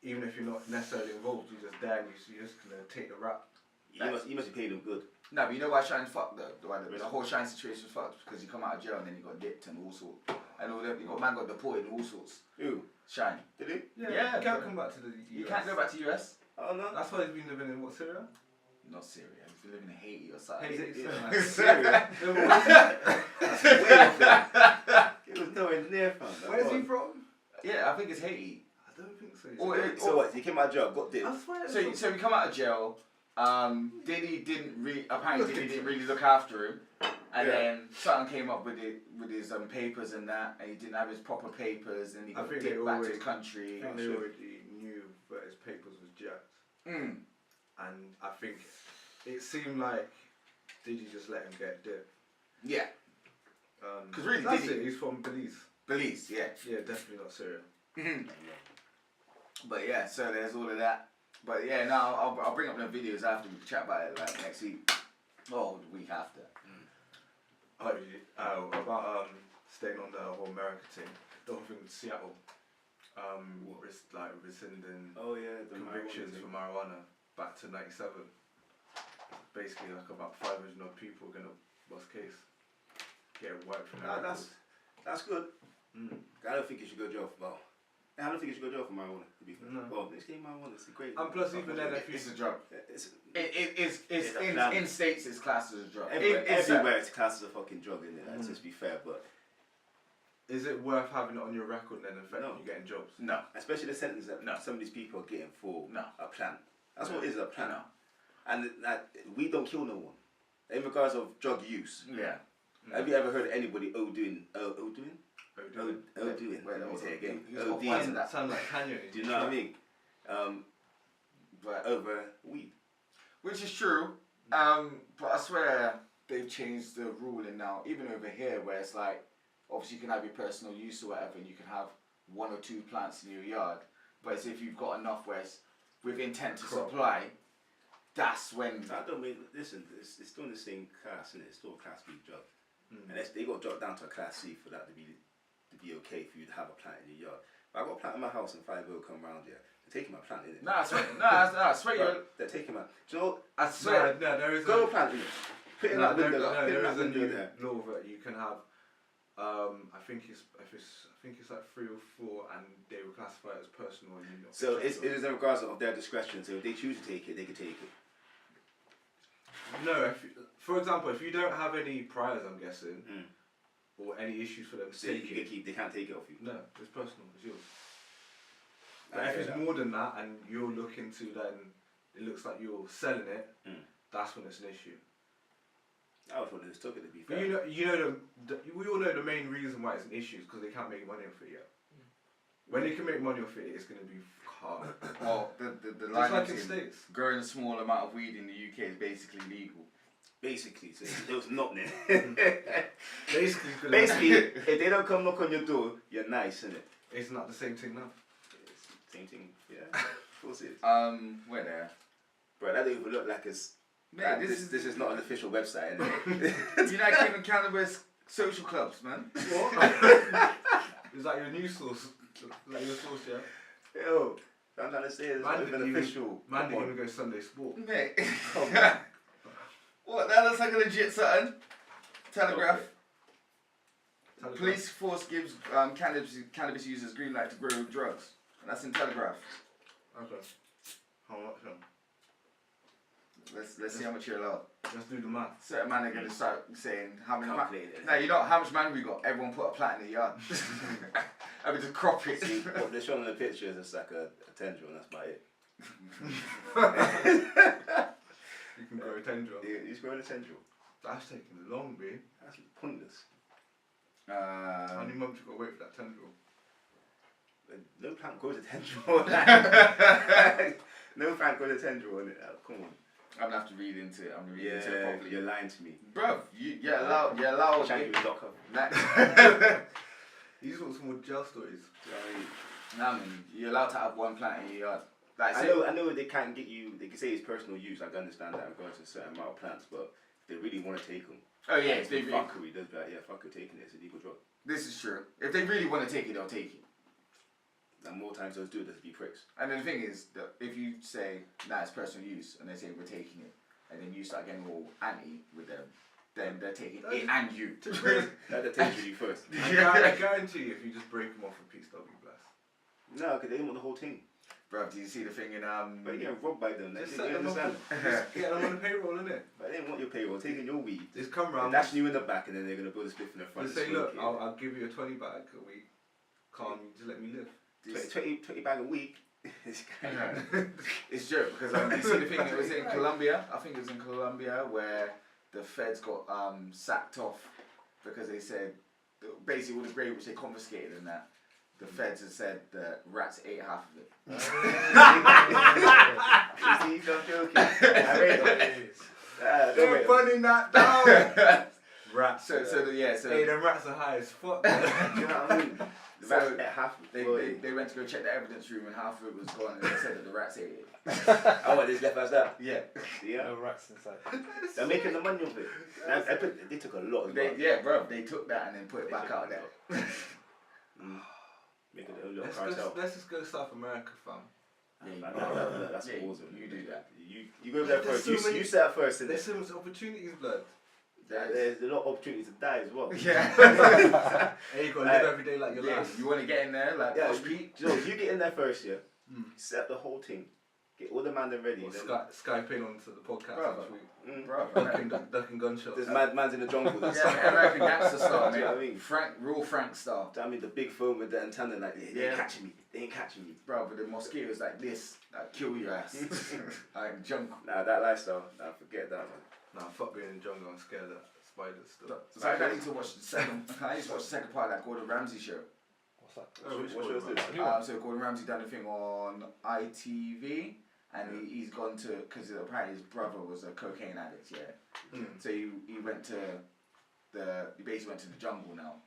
even if you're not necessarily involved, you're just there and you're just gonna take the rap. You must be paying him good. No, but you know why Shine's fucked though? The whole Shine situation was fucked because he come out of jail and then he got dipped and all sorts. And all that, man got deported and all sorts. Who? Shine. Did he? Yeah. He can't come back to the US. You can't go back to US? Oh no. That's why he's been living in Syria? Not Syria. He's been living in Haiti or something. Syria? It was nowhere near fun. Where's he from? Yeah, I think it's Haiti. I don't think so. So what? He came out of jail, got dipped. So he come out of jail. Diddy didn't really look after him, and then something came up with his papers and that, and he didn't have his proper papers, and he got dipped back to his country. I think they already knew that his papers was jacked, and I think it seemed like Diddy just let him get dipped. Yeah. Because really, Diddy, he's from Belize. Belize, yeah. Yeah, definitely not Syria. But yeah, so there's all of that. But yeah, no, I'll bring up the videos after we can chat about it like next week. Oh, the week after. About staying on the whole America thing, the whole thing with Seattle, like rescinding convictions for marijuana back to '97. Basically, like about 500 odd people are gonna bust case, get wiped from that. That's good. I don't think you should go to jail for I don't think you should go to jail for marijuana. To be fair. No. Well, this game marijuana is great. And plus, even then, if it's a drug. It's in states it's classed as a drug. Everywhere it's classed as a fucking drug, isn't it? Let's just be fair, but is it worth having it on your record and then affecting you getting jobs? No. Especially the sentence that some of these people are getting for a plant. That's what it is, a plant. And we don't kill no one. In regards of drug use. Yeah. Have you ever heard of anybody doing? Wait, let me say it again. That sounds like KANYE. Do you know what I mean? But over weed. Which is true. But I swear they've changed the ruling now, even over here, where it's like, obviously you can have your personal use or whatever, and you can have 1 or 2 plants in your yard. But it's if you've got enough where it's with intent to supply, that's when. I don't mean, listen, it's still in the same class, isn't it? It's still a class B drug. And they got to drop down to a class C for that to be okay for you to have a plant in your yard. But I got a plant in my house and 5 will come around here. They're taking my plant, innit? I swear they're taking my. Do you know? I swear. No, there is a plant in it. Put in that window. There is a new law that you can have. I think it's like 3 or 4, and they will classify it as personal. So it is in regards of their discretion. So if they choose to take it, they can take it. No, for example, if you don't have any priors, I'm guessing, or any issues for them to take it, they can't take it off you. No, it's personal. It's yours. But if it's more than that, and you're looking to then, it looks like you're selling it. That's when it's an issue. I would have just took it to be fair. But we all know the main reason why it's an issue is because they can't make money off it yet. When they can make money off it, it's going to be hard. Well, the line like in States. Growing a small amount of weed in the UK is basically legal. Basically, so it was not there. Basically, if they don't come knock on your door, you're nice, isn't it? Isn't that the same thing now? Same thing, yeah. Of course it is. We're there. Bro, that don't even look like it's. Man, this is not an official website, innit? You're not even cannabis social clubs, man. What? Is that your news source? Like your source, yeah? Yo, I'm trying to say it's Man not even official. Man didn't even go Sunday sport. Mate. What? That looks like a legit something. Telegraph. Police force gives cannabis users green light to grow drugs. And that's in Telegraph. Okay. How much then? Let's see how much you're allowed. Let's do the math. Certain man are going to start saying how many. Calculated. No, you know how much man we got. Everyone put a plant in the yard. I mean, just crop it. See, what they're showing in the picture is just like a tendril, and that's about it. You can grow a tendril. He's growing a tendril. That's taking long, babe. That's pointless. How many months you gotta wait for that tendril? No plant grows a tendril. No plant grows a tendril on it. Come on. I'm gonna have to read into it. I'm gonna read into it properly. You're lying to me. Bruv, you're allowed. You're allowed. These are some more gel stories. Nah, man, you're allowed to have one plant in your yard. Like, I know they can't get you. They can say it's personal use. I can understand that in regards to a certain amount of plants, but if they really want to take them. Oh yeah, if they really. Fuckery, they'll be like, yeah, fuck it, taking it. It's a legal drug. This is true. If they really want to take it, they'll take it. And more times those do it, they'll be pricks. And then the thing is that if you say, nah, it's personal use, and they say we're taking it, and then you start getting all anti with them, then they're taking it and you. They'll take you first. I guarantee you, if you just break them off with Peace, they'll be blessed. No, because they didn't want the whole thing. Bro, do you see the thing in But you're getting robbed by them. They Just didn't understand. Get them on the payroll, innit? But they didn't want your payroll, taking your weed. Just come round. That's you in the back, and then they're gonna build a spliff in the front. Just say, look, I'll give you a 20 bag a week. Can't you just let me live? 20 bag a week. It's joke because you see the thing. It was in Colombia. I think it was in Colombia where the feds got sacked off because they said basically all the grade which they confiscated and that. The feds had said that rats ate half of it. You see, I'm joking. They're burning that down. Rats. So hey, them rats are high as fuck. Do you know what I mean? The rats ate half of they went to go check the evidence room and half of it was gone and they said that the rats ate it. Oh, what, this left as that? Yeah. Yeah. No rats inside. They're making the money of it. They took a lot of it. Yeah, bro. They took that and then put it back out there. Making a little Let's just go South America, fam. That's a war zone. You do that. You go there first. You set up first. There's so much opportunities, blood. There's a lot of opportunity to die as well. Yeah. Hey, you gotta live every day like your last. You want to get in there like Posh Pete? You get in there first, yeah. Set up the whole thing. Get all the man them ready. Skype in onto the podcast next week. Bro, ducking gunshots. There's man's in the jungle. Yeah, American gangster style, you know mate. what I mean? Real Frank style. I mean, the big phone with the antenna, like, they ain't catching me. They ain't catching me. Bro, but the mosquitoes like this, that kill your ass. Like jungle. Nah, that lifestyle, nah, forget that, man. Nah, fuck being in the jungle. I'm scared of spiders still. So I need to watch the second. I need to watch the second part of that Gordon Ramsay show. What's that? What show is this? So Gordon Ramsay done a thing on ITV. And he's gone to, because apparently his brother was a cocaine addict, yeah. So he basically went to the jungle now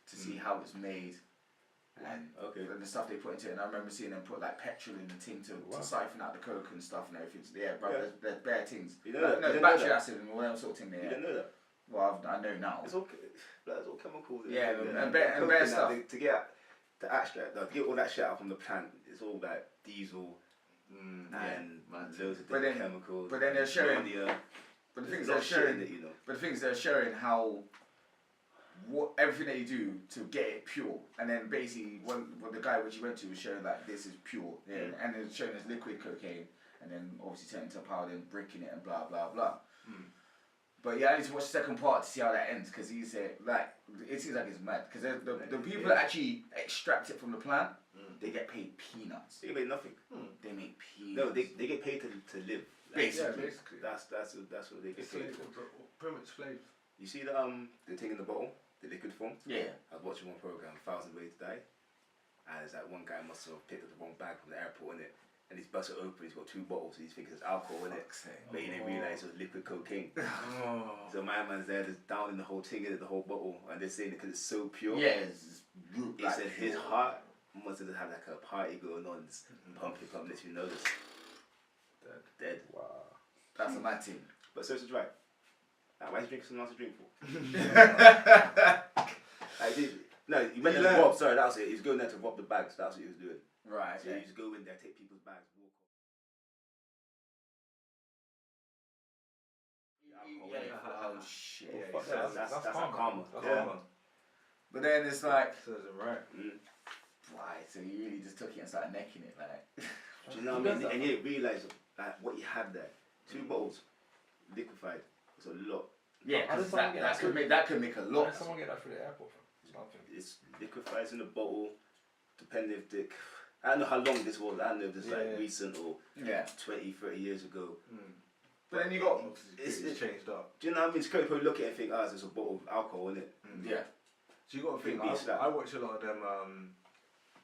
to see how it's made and the stuff they put into it. And I remember seeing them put like petrol in the thing to siphon out the coke and stuff and everything. So yeah, bro, there's bare things. You know that? Battery acid and all that sort of thing there. You didn't know that? Well, I know now. It's all chemicals. Yeah, and bare stuff. To get all that shit out from the plant, it's all like diesel. And loads of different chemicals. But then they're showing. But the things they're showing how everything that you do to get it pure, and then basically the guy which you went to was showing like this is pure, and it's showing as liquid cocaine, and then obviously turning into powder and bricking it and blah blah blah. But yeah, I need to watch the second part to see how that ends because he said like it seems like it's mad because the people that actually extract it from the plant. They get paid peanuts. They get paid nothing. They make peanuts. No, they get paid to live. Basically. That's what they get paid for. Pretty much slaves. You see the they're taking the bottle, the liquid form. Yeah. I was watching one program, 1,000 Ways to Die, and it's like one guy must have picked up the wrong bag from the airport, innit? And he's busted it open. He's got 2 bottles. He's thinking it's alcohol in it, but he didn't realize it was liquid cocaine. So my man's there, just downing the whole thing in it, the whole bottle, and they're saying it because it's so pure. Yeah. He said his heart must have had like a party going on, pumping, next you notice. Dead. Wow. That's a mad thing. But so it's dry. Why is he drinking something else to drink for? No, he went there to rob, sorry, that was it. He was going there to rob the bags, that's what he was doing. Right. So you just go in there, take people's bags, walk off. Oh shit. Yeah, Fuck yeah, that. That's karma. That's Yeah. karma. But then it's like, Serves him right. why? So you really just took it and started necking it, like. Do you know what I mean? And you didn't realise like what you had there. 2 bottles, liquefied. It's a lot. Yeah, How because does someone get that could make a Why lot. did someone get that through the airport from? Nothing. It's liquefied in a bottle. Depending if the, I don't know how long this was. I don't know if this like recent or 20, 30 years ago. But then you got It's changed up. Do you know what I mean? It's great probably look at it and think, it's just a bottle of alcohol in it. Yeah. So you got to think. I watch a lot of them.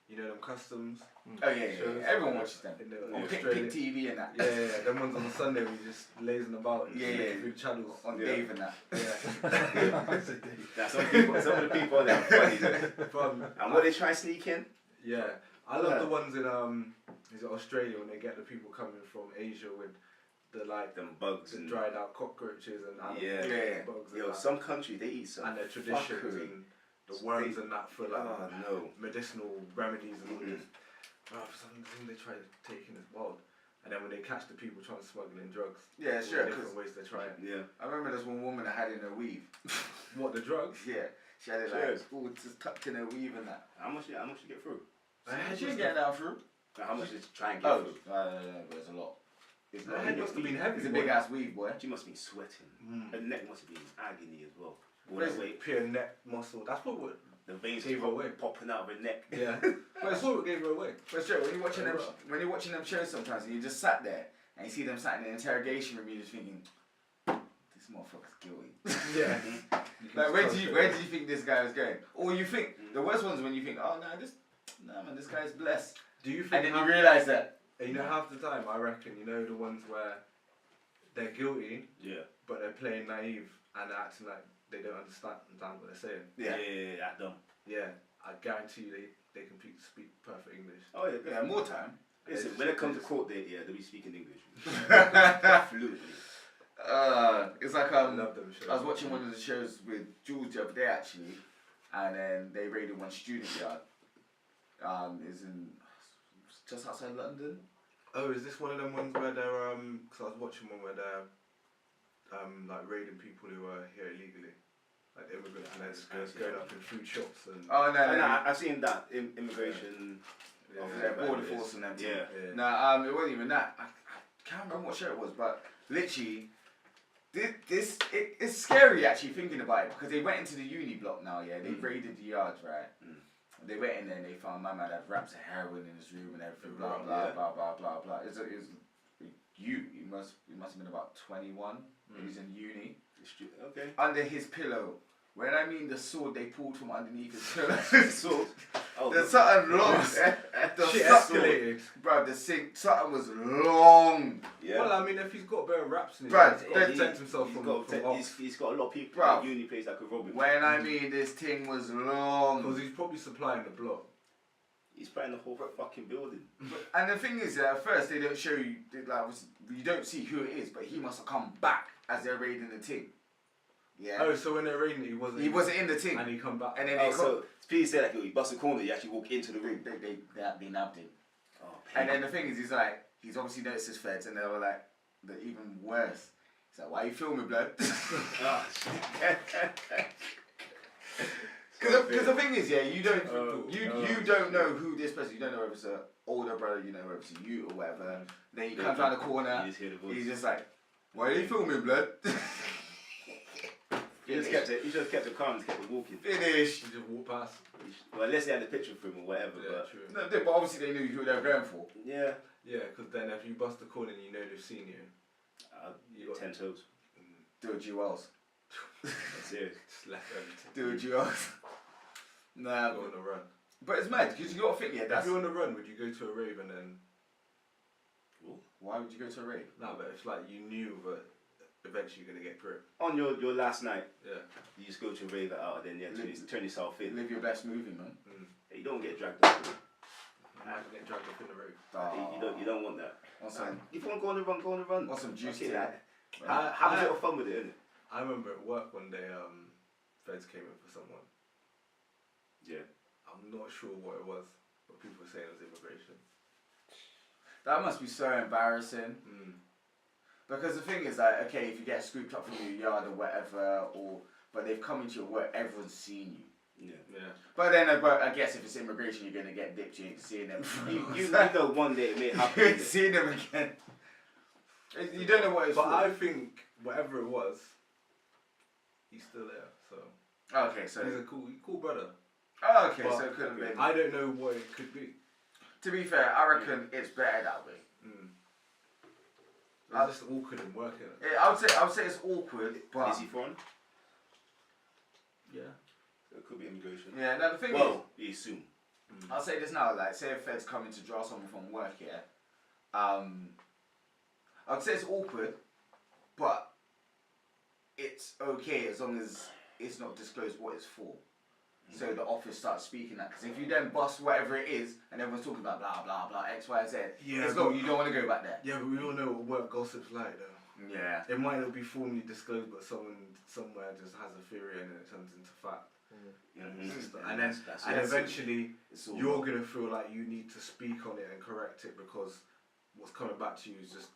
You know them customs. Oh yeah. Everyone watches them. On Pick Australia. TV and that. Yeah. Them ones on the Sunday we just lazing about. Through channels On Dave and that. Now, some of the people on there are funny. And what they try and sneak in? Yeah. I love the ones in is it Australia when they get the people coming from Asia with the like them bugs and dried out cockroaches and bugs. Yo, some countries they eat some and their traditions and the worms and that for like medicinal remedies and all this. For some reason they try to take in as wild. And then when they catch the people trying to smuggle in drugs, yeah, sure, different ways they try it. Yeah, I remember there's one woman that had it in her weave. What, the drugs? Yeah, she had it like all just tucked in her weave and that. How much you get through? She didn't get that through. How much did you try and get through? There's a lot. Her head must have been heavy. It's a big ass weave, boy. She must have been sweating. Her neck must have been agony as well. What is it? Pure neck muscle. That's what would the veins gave her away. Popping out of her neck. Yeah, but that's what gave her away. But sure, when you're watching them shows sometimes and you just sat there and you see them sat in the interrogation room, you're just thinking, this motherfucker's guilty. Yeah. Like where do you think this guy is going? Or you think the worst ones when you think, man, this guy's blessed. Do you think? And then you realise that. You know, half the time I reckon, you know, the ones where they're guilty, but they're playing naive and acting like they don't understand what they're saying. Yeah, that dumb. Yeah, I guarantee you they can speak perfect English. Oh yeah, more time. Listen, when it comes to court date, they'll be speaking English. Fluently. It's like I love them shows. I was watching one of the shows with Julz the other day actually, and then they raided one student yard. Is in just outside London. Oh, is this one of them ones where they're because I was watching one where they're like raiding people who are here illegally, like the immigrants, and they're going up in food shops and. Oh no, I've seen that immigration. Border force and everything. Yeah. No, it wasn't even that. I can't remember what show it was, but literally, it's scary actually thinking about it because they went into the uni block now. Yeah, they raided the yards, right? They went in there and they found my man had wraps of heroin in his room and everything. Blah blah blah blah blah blah. He must have been about 21. He was in uni. Okay. Under his pillow. When I mean the sword they pulled from underneath his pillow. Sword. There's something long. Shit escalated. Bro, something was long. Yeah. Well, I mean, if he's got a bit of raps in his Bro, he's got to protect himself from ops. He's got a lot of people Bro, at uni place that could rob him. When I mean this thing was long. Because he's probably supplying the block. He's spraying the whole fucking building. And the thing is, at first they don't show you, you don't see who it is, but he must have come back as they're raiding the thing. Yeah. Oh, so when they're raiding it, he wasn't in the thing. And he come back. And then so please say like you bust a corner, you actually walk into the room. They nabbed him. And then the thing is, he's obviously noticed his feds, and they were like, they're even worse. He's like, why are you filming, blood? Because the thing is, you don't know who this person. You don't know if it's an older brother. You know if it's you or whatever. Then he comes around the corner. He's just like, why are you filming, blood? He just kept it calm, just kept it walking. Finish. You just walk past. Well, unless they had a picture of him or whatever. Yeah, but true. No, but obviously they knew who they were going for. Yeah. Yeah, because then if you bust the corner and you know they've seen you, you got 10 toes. Do a Julz. Serious. Just left everything. Do a Julz. Nah. Go on a run. But it's mad because you got to think, if you're on a run, would you go to a rave and then? Why would you go to a rave? No, but it's like you knew that eventually you're gonna get gripped. On your last night, you just go to a rave out and then turn yourself in. Live your best movie, man. You don't get dragged up. Imagine getting dragged up in the rave. You don't want that. Awesome. If you want to go on the run, go on the run. Want some juice to that? Have a little fun with it, innit? I remember at work one day, feds came in for someone. Yeah. I'm not sure what it was. but people were saying it was immigration. That must be so embarrassing. Because the thing is that, okay, if you get scooped up from your yard or whatever, but they've come into your work, everyone's seen you. Yeah. But then, I guess if it's immigration, you're gonna get dipped. You ain't seeing them. You know one day it may happen. You ain't seeing them again. You don't know what it's But for. I think whatever it was, he's still there. So Okay, so he's a cool brother. Oh, okay, But so it could have been. I don't know what it could be. To be fair, I reckon it's better that way. It's just awkward and working. I would say it's awkward, but Is he foreign? Yeah. So it could be immigration. yeah. No, the thing Well, you assume. I'll say this now. Like, say a Fed's coming to draw someone from work here. I'd say it's awkward, but it's okay as long as it's not disclosed what it's for. So the office starts speaking that, because if you then bust whatever it is and everyone's talking about blah blah blah X Y Z, Yeah, it's not, you don't want to go back there. Yeah, but we all know what work gossip's like, though. Yeah. It might not be formally disclosed, but someone somewhere just has a theory and it turns into fact. And then eventually you're gonna feel like you need to speak on it and correct it, because what's coming back to you is just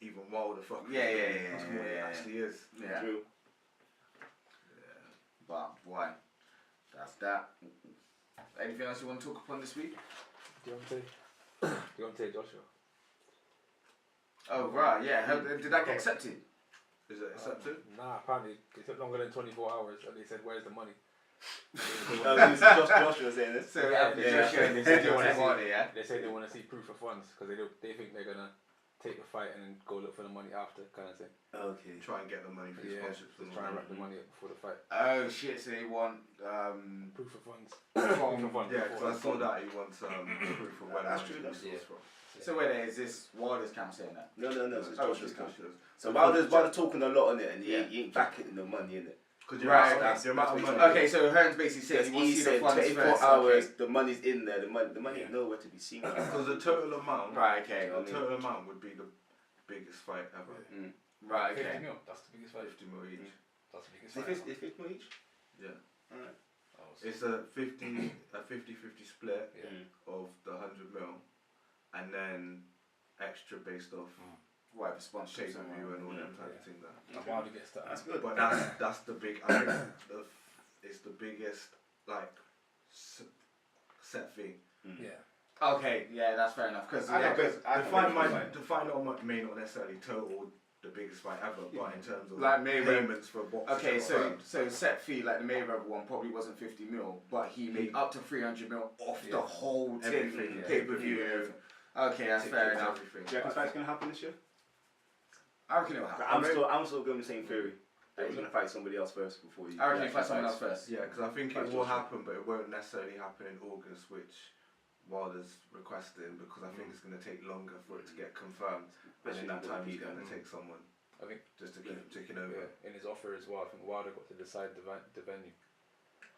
even wilder fucking. That's what it actually is. Yeah. True. Yeah. But why? That's that. Anything else you want to talk upon this week? Deontay Joshua. Oh right, yeah. Did that get accepted? Is it accepted? Nah, apparently it took longer than 24 hours, and they said, "Where's the money?" Joshua saying this. So Yeah, they said you want to want it, yeah. They say they want to see proof of funds because they think they're gonna take the fight and then go look for the money after, kind of thing. Okay. Try and get the money for Yeah, sponsorships. just try and wrap the money up before the fight. Oh shit! So they want Proof of funds. from. Yeah, because I saw that he wants proof of where That's the true, money that's was true. from. So where is this Wilder's camp saying that? No. It's Oh, Joshua's it's camp. Joshua's. So Wilder's talking a lot on it, and he ain't backing the money in it. Because Right, the amount of money. Okay, so Hearns basically says he wants He to see the said funds 24 first. hours, Okay. the money's in there, the money ain't nowhere to be seen. Because the total amount, Right. Okay. the total amount would be the biggest fight ever. Right. 50 Okay. mil. That's the biggest fight. 50 mil each. That's the biggest If fight. it's more each? Yeah. Alright. It's a 50-50 split of the 100 mil, and then extra based off Whatever sponsorship shape of you and all that type of thing. And Wilder gets that. That's good. But that's the big. I think it's the biggest set fee. Yeah. Okay. Yeah, that's fair enough. Because The fight may not necessarily total the biggest fight ever, but in terms of like Mayweather payments for boxing. okay, so set fee like the Mayweather one probably wasn't 50 mil, but he made up to 300 mil off the whole thing, Everything, pay per view. Okay, that's fair enough. Everything. Do you reckon this fight's gonna happen this year? I reckon it will happen. I'm still going with the same theory. That he's gonna fight somebody else first before you. I reckon he fights someone else first. Yeah, because I think it will happen, but it won't necessarily happen in August, which Wilder's requesting, because I think it's going to take longer for it to get confirmed. And in that time, he's going to take someone. I think just to keep ticking over. Yeah, in his offer as well, I think Wilder got to decide the venue.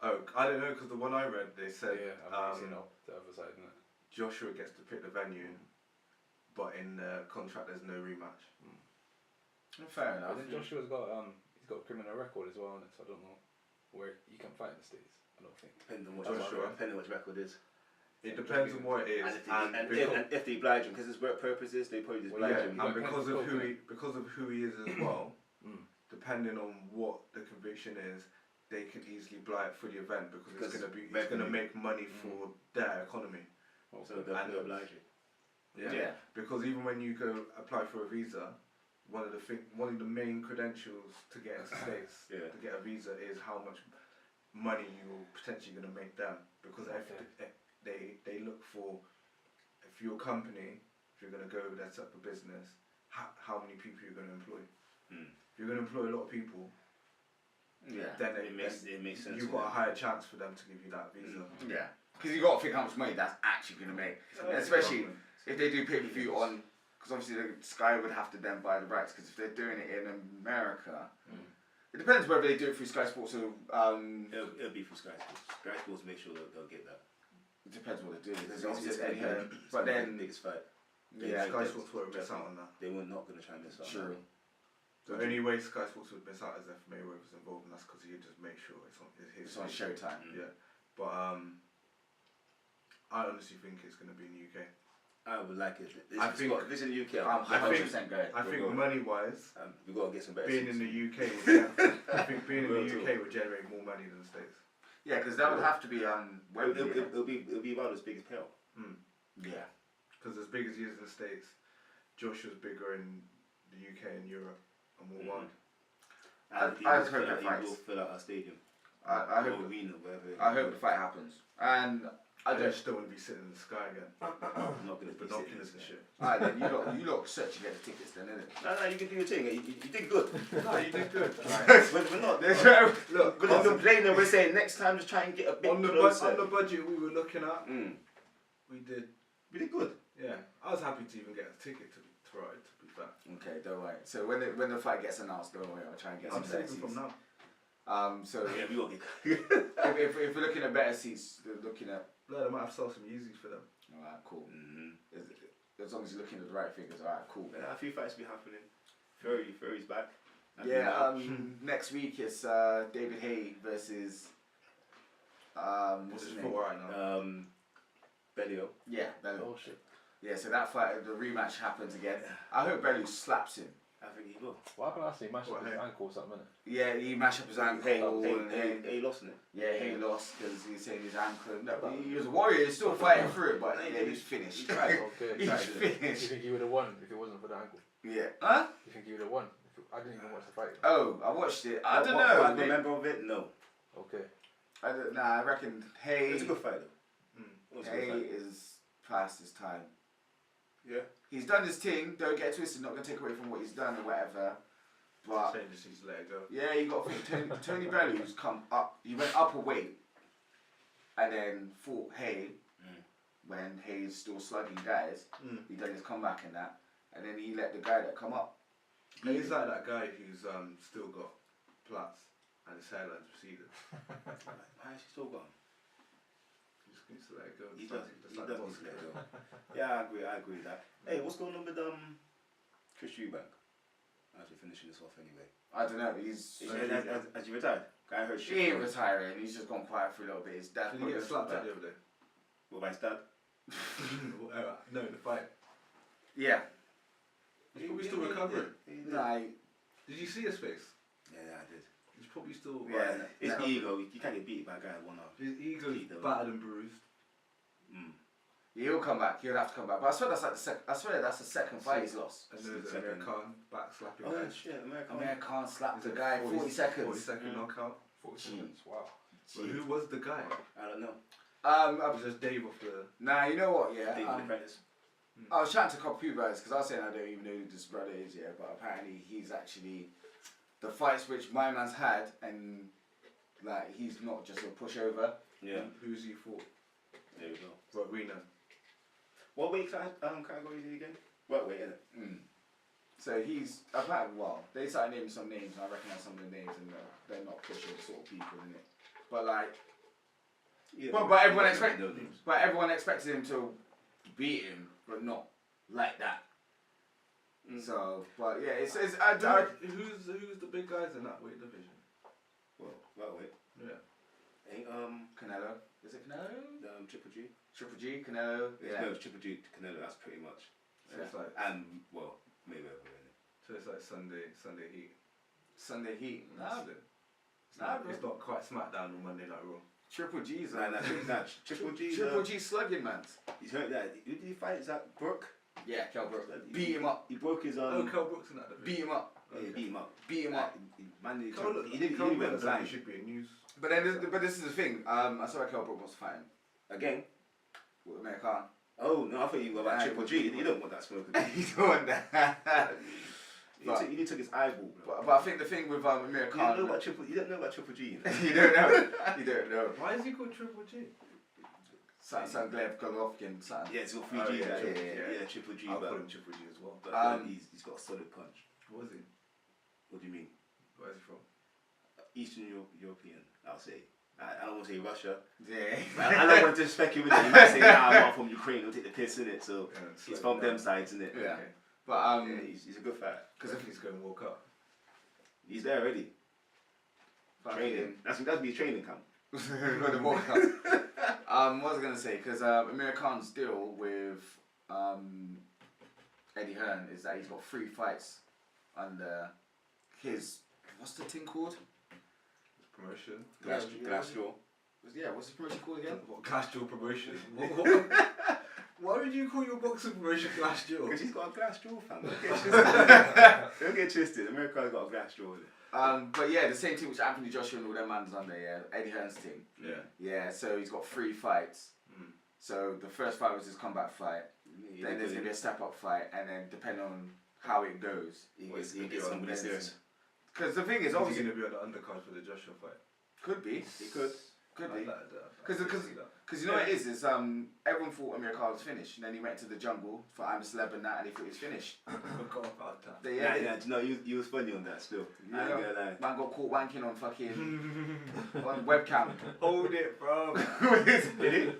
Oh, I don't know, because the one I read, they said I've seen the other side, isn't it? Joshua gets to pick the venue, but in the contract there's no rematch. Fair enough. But then Joshua's got he's got a criminal record as well, so I don't know where he can fight in the States. I don't think. Depending on what his record is. It depends on what it is, and if they oblige him, because his work purposes, they probably just oblige him. And because of who he is as well, depending on what the conviction is, they can easily blight for the event because it's gonna make money for their economy. So they'll oblige you. Yeah. Because even when you go apply for a visa, one of the main credentials to get into States to get a visa is how much money you're potentially gonna make them. Because they look for, if you're a company, if you're going to go over there, set up a business, how many people you're going to employ. If you're going to employ a lot of people, then it makes sense. You've got a higher chance for them to give you that visa. Yeah, because you've got to think how much money that's actually going to make. Especially if they do pay-per-view on, because obviously the Sky would have to then buy the rights, because if they're doing it in America, it depends whether they do it through Sky Sports or... It'll be through Sky Sports. Sky Sports make sure they'll get that. It depends what they're doing. But then biggest fight. Yeah, Sky Sports won't miss out on that. They were not going to try and miss out on that. The only way Sky Sports would miss out is if Mayweather's involved, and that's because he just make sure it's on Showtime. Yeah, but I honestly think it's going to be in the UK. I would like it. If it's in the UK, I'm 100% going. I think money-wise, we got to get some better being seats. in the UK, I think being in the UK would generate more money than the States. Yeah, because that would have to be Wembley. It'll be about as big as Pale. Yeah. Because as big as he is in the States, Josh was bigger in the UK and Europe and more wide. And I hope that he fights. will fill out our stadium. I hope. Arena, wherever. I hope the fight happens. And I just don't want to be sitting in the sky again. I'm not going to be binoculars and shit. Alright then, you lot search to get the tickets then, innit? No, you can do your thing. You did good. No, you did good. We're not. Look, we're not complaining. We're saying next time just try and get a bit closer. On the budget we were looking at, we did good. Yeah, I was happy to even get a ticket to Toronto, to be fair. Okay, don't worry. So when the fight gets announced, don't worry, I'll try and get some better seats. From now. So yeah, we will get. if we're looking at better seats, we're looking at. Blood, I might have sold some Yeezys for them. Alright, cool. As long as you're looking at the right figures, alright, cool. Yeah, a few fights will be happening. Fury's back. Next week it's David Haye versus what's his name? Right now? Bellio. Yeah, Bellew. Oh shit. Yeah, so that fight, the rematch happens again. I hope Bellew slaps him. I think he will. What happened last time? He mashed up his ankle or something, innit? Yeah, he mashed up his ankle. He lost in it. Yeah, he lost because he's saying his ankle. No, he was a warrior. He's still fighting through it, but yeah, he's finished. He tried. Okay. He's Do finished. you think he would have won if it wasn't for the ankle? Yeah. Huh? You think he would have won? I didn't even watch the fight. Oh, I watched it. I don't What know. I remember of it? No. Okay. I reckon Haye. It's a good fight though. Haye is past his time. Yeah. He's done his thing. Don't get twisted. Not gonna take away from what he's done or whatever. But Saying just needs to let it go. yeah, you got to think Tony Bellew's come up. He went up a weight, and then fought Haye when Haye's still slugging guys. He done his comeback and that, and then he let the guy that come up. He's like that guy who's still got plaits and his hairline's receded. Why has he still got him? He just needs to let it go. He does need to let it go. Yeah, I agree with that. Hey, what's going on with Chris Eubank? As we're finishing this off anyway. I don't know. Has he retired? I heard shit. He ain't retiring. He's just gone quiet for a little bit. His dad. Did he get slapped at the other day? What, by his dad? No, in the fight. Yeah. He's probably still recovering. Nah. Did you see his face? Yeah, I did. He's probably still. Yeah, his ego. You can't get beat by a guy at 1 hour. His ego's battered and bruised. He'll come back. He'll have to come back. But I swear that's the second fight he's lost. And there's Amir Khan back slapping. Oh shit, Amir Khan slapped the guy 40 seconds. 40-second knockout. 40 seconds. Wow. But who was the guy? I don't know. It was just Dave off the. Nah, you know what? Yeah. Dave the Apprentice. I was chatting to a couple people about this because I was saying I don't even know who this brother is yet, but apparently he's actually the fights which my man's had, and like he's not just a pushover. Yeah. Who's he fought? There we go. Rowena. What weight category is he again? What weight, innit? So he's apparently they started naming some names, and I recognise some of the names, and they're not pushover sort of people, innit? But like, but everyone expected him to beat him, but not like that. So, but yeah, it's who's the big guys in that weight division? Well, that weight. Yeah. Ain't Canelo. Is it Canelo? Triple G. Triple G, Canelo. Yeah. No, it's Triple G, Canelo. That's pretty much. So it's like Mayweather. So it's like Sunday Heat. Sunday Heat. It's not quite SmackDown on Monday Night Raw. Triple G's. Triple G. Triple G slugging, man. He's heard that. Who did he fight? Is that Brooke? Yeah, Kell Brook. Beat him up. He broke his Kell Brook's in that division. Beat him up. Yeah, he beat him up. He didn't went blind. Should be a news. But this is the thing. I saw Kell Brook was fighting again with Amir Khan. Oh no, I thought you were about Triple G. You don't want that smoke. You don't want that. He took his eyeball, bro. But I think the thing with Amir Khan. You don't know about Triple G. You don't know. You don't know. Why is he called Triple G? Something Gleb Golovkin. Yeah, it's got 3 G. Yeah, Triple G. I'll call him Triple G as well. But he's got a solid punch. What is he? What do you mean? Where is he from? Eastern European, I'll say. I don't want to say Russia. Yeah. I don't want to speculate. You might say, nah, I'm not from Ukraine. He'll take the piss in it. So he's from them sides, innit? Yeah. Okay. But he's a good fighter. Because if he's going to World Cup. He's there already. Training. That's be his training camp. Going to World Cup. What was I gonna say? Because Amir Khan's deal with Eddie Hearn is that he's got 3 fights under his, what's the thing called? Promotion. Glass jaw. Yeah, what's the promotion called again? What, glass jaw promotion? Why would you call your boxing promotion glass jaw? Because he's got a glass jaw, fam. Don't get twisted. America's got a glass jaw. But yeah, the same team which Anthony Joshua and all them man's under, yeah, Eddie Hearn's team. Yeah. Yeah, so he's got 3 fights. So the first fight was his comeback fight. Then there's gonna be a step-up fight, and then depending on how it goes, he gets somebody serious. Because the thing is, obviously, going to be on the undercard for the Joshua fight. Could be. He could. Could be. Because you know yeah. what it is everyone thought Amir Khan was finished, and then he went to the jungle for I'm a Celeb and that, and he thought he was finished. Forgot about that. Yeah, no, you was funny on that still. Yeah, man got caught wanking on fucking on webcam. Hold it, bro. Did he?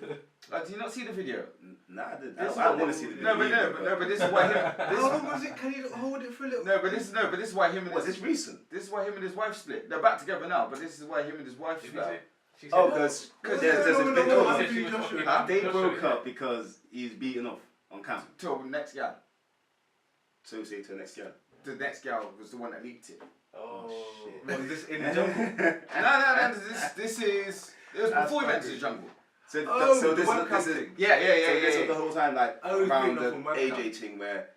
Did you not see the video? Nah, I didn't. I don't want to see the video. But this is why him. How long was it? Can you hold it for a little? But this is why him and Was this recent? This is why him and his wife split. They're back together now, but this is why him and his wife split. Oh, because there's a big Joshua. They broke up because he's beaten off on camera. Till next guy. So say to the next guy. The next gal was the one that leaked it. Oh shit. Was this in the jungle? No. This is. It was before he went to the jungle. So the this webcam is thing. So the whole time like around the webcam. AJ thing where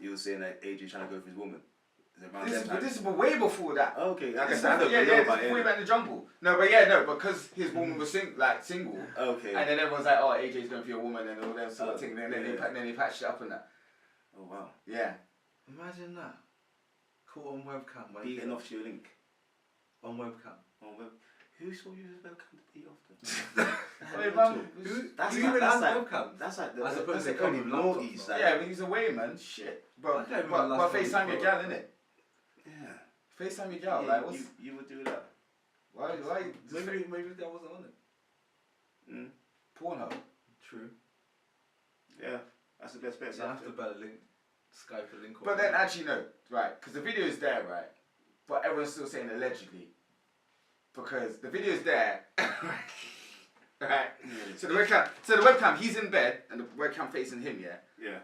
you were saying that AJ trying to go for his woman. This is way before that. Okay, I This guess I don't know before about he it. went in the jungle. Because his woman was single. Okay. And then everyone's like, oh, AJ's going for your woman and all that sort of thing. And then they patched it up and that. Oh wow. Yeah. Imagine that. Caught on webcam. Man. Beating off your link. On webcam. Who saw you as webcam to beat off That's like only naughties. Yeah, but he's away, man. Shit. But FaceTime your gal, innit? Yeah. FaceTime your gal. Yeah, Like, what's... You would do that. Why? Maybe that wasn't on it. Pornhub. True. Yeah, that's the best bet. You have to better link Skype a link. But then actually no, right? Because the video is there, right? But everyone's still saying allegedly. Because the video is there, right? So the webcam, he's in bed and the webcam facing him, yeah. Yeah.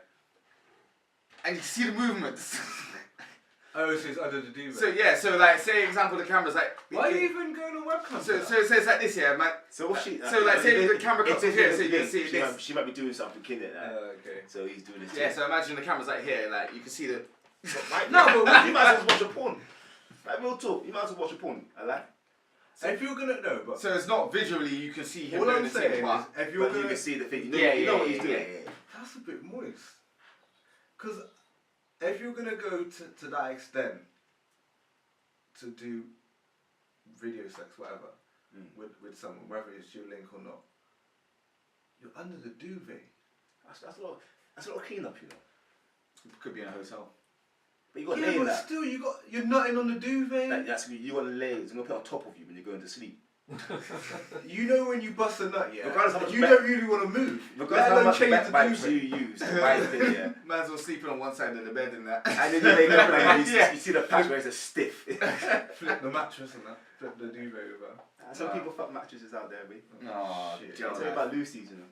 And you can see the movements. Oh, so it's under the duvet. So yeah, so like, say example, the camera's like. Why are you even going on webcam? So it's like this, yeah, man. So what she? So like, say the camera cuts off here, so you can see this. She might be doing something kidding. Okay. So he's doing this. Yeah, so imagine the camera's like here, like you can see the. No, but you might as well watch a porn. Like real talk, you might as well watch a porn. I like. So if you're gonna but so it's not visually you can see him all doing I'm the saying thing, is if you're but gonna, you can see the thing. You know what he's doing. Yeah. That's a bit moist. Because if you're gonna go to that extent to do video sex, whatever, with someone, whether it's your link or not, you're under the duvet. That's a lot of clean up, you know. Could be in a hotel. But you got to Yeah, lay in but that. still, you're nutting on the duvet. You got to lay. It's gonna put on top of you when you're going to sleep. You know when you bust a nut, yeah. Regardless how much you don't really want to move. Regardless how much backbites you use to wipe it, yeah. Man's all sleeping on one side of the bed and that. And then you lay down and you see the patch where it's stiff. Flip the mattress and that. Flip the duvet over. Some people fuck mattresses out there, mate. Oh, shit. I'll tell you about Lucy's, you know.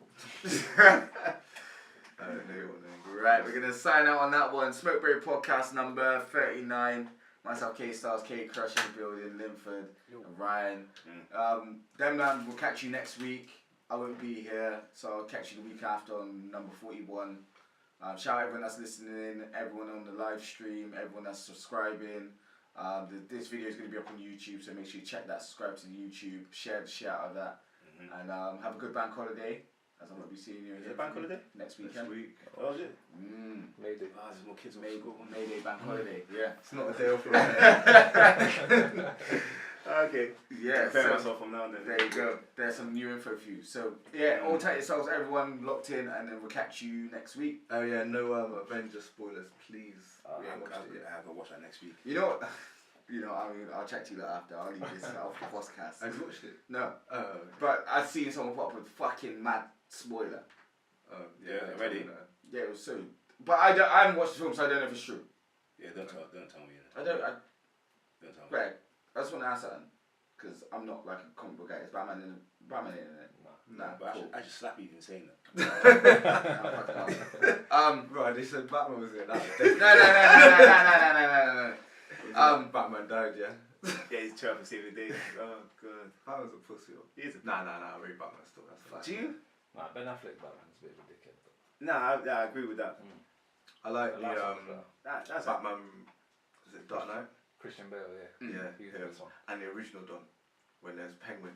I don't know what name. Right, we're gonna sign out on that one. Smoke Break Podcast number 39. Myself, K-Stylz, K-Krush in the building, Linford, and Ryan. Them man, we'll catch you next week. I won't be here, so I'll catch you the week after on number 41. Shout out everyone that's listening, everyone on the live stream, everyone that's subscribing. This video is going to be up on YouTube, so make sure you check that, subscribe to the YouTube, share the shit out of that, and have a good bank holiday. As I'm going to be seeing you. Is it bank holiday? Next weekend. Next week. Oh, is it? Mayday. There's more kids on school. Mayday bank holiday. Yeah. It's not a day off. Right? Okay. Yeah. Prepare myself from now and then. There you go. There's some new info for you. So yeah, all tight yourselves, everyone locked in, and then we'll catch you next week. Oh yeah, no Avengers spoilers, please. I have to watch that next week. You know what? I mean, I'll check to you after. I'll leave this off the podcast. Have you watched it? No. Oh. Okay. But I've seen someone pop up with fucking mad spoiler. Yeah, ready? Yeah, it was so. But I haven't watched the film, so I don't know if it's true. Yeah, don't tell me. Don't tell me. Greg, I just want to ask something, because I'm not like a comic book guy. Is Batman in Batman in it. Nah, but cool. I just slap you even saying that. Right, they said Batman was in that. No. Batman died, yeah. Yeah, he's trying to save the day. Oh god. Batman's a pussy. He is a Nah, I read Batman still. That's fine. Do you? Nah, Ben Affleck Batman's a bit of a dickhead. Nah, I agree with that. I like the That's Batman. Is it Dark Knight? Christian Bale, yeah. Yeah, He was him. in this one. And the original Don, when there's Penguin.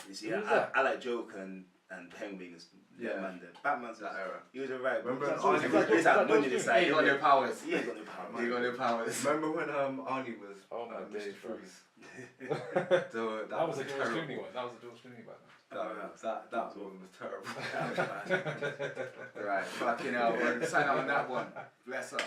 You see, Who's I like Joker and Penguin as Batman. Batman's That era. He was alright. Remember He's when like Arnie money in the He side. ain't got no powers. He ain't got no power. He ain't got no powers. Remember when Arnie was Oh my Mr. days, bro. Freeze? That was a George terrible. Clooney one. That was a George Clooney Batman. That one was terrible. Right, fucking hell. We'll sign out on that one. Bless up.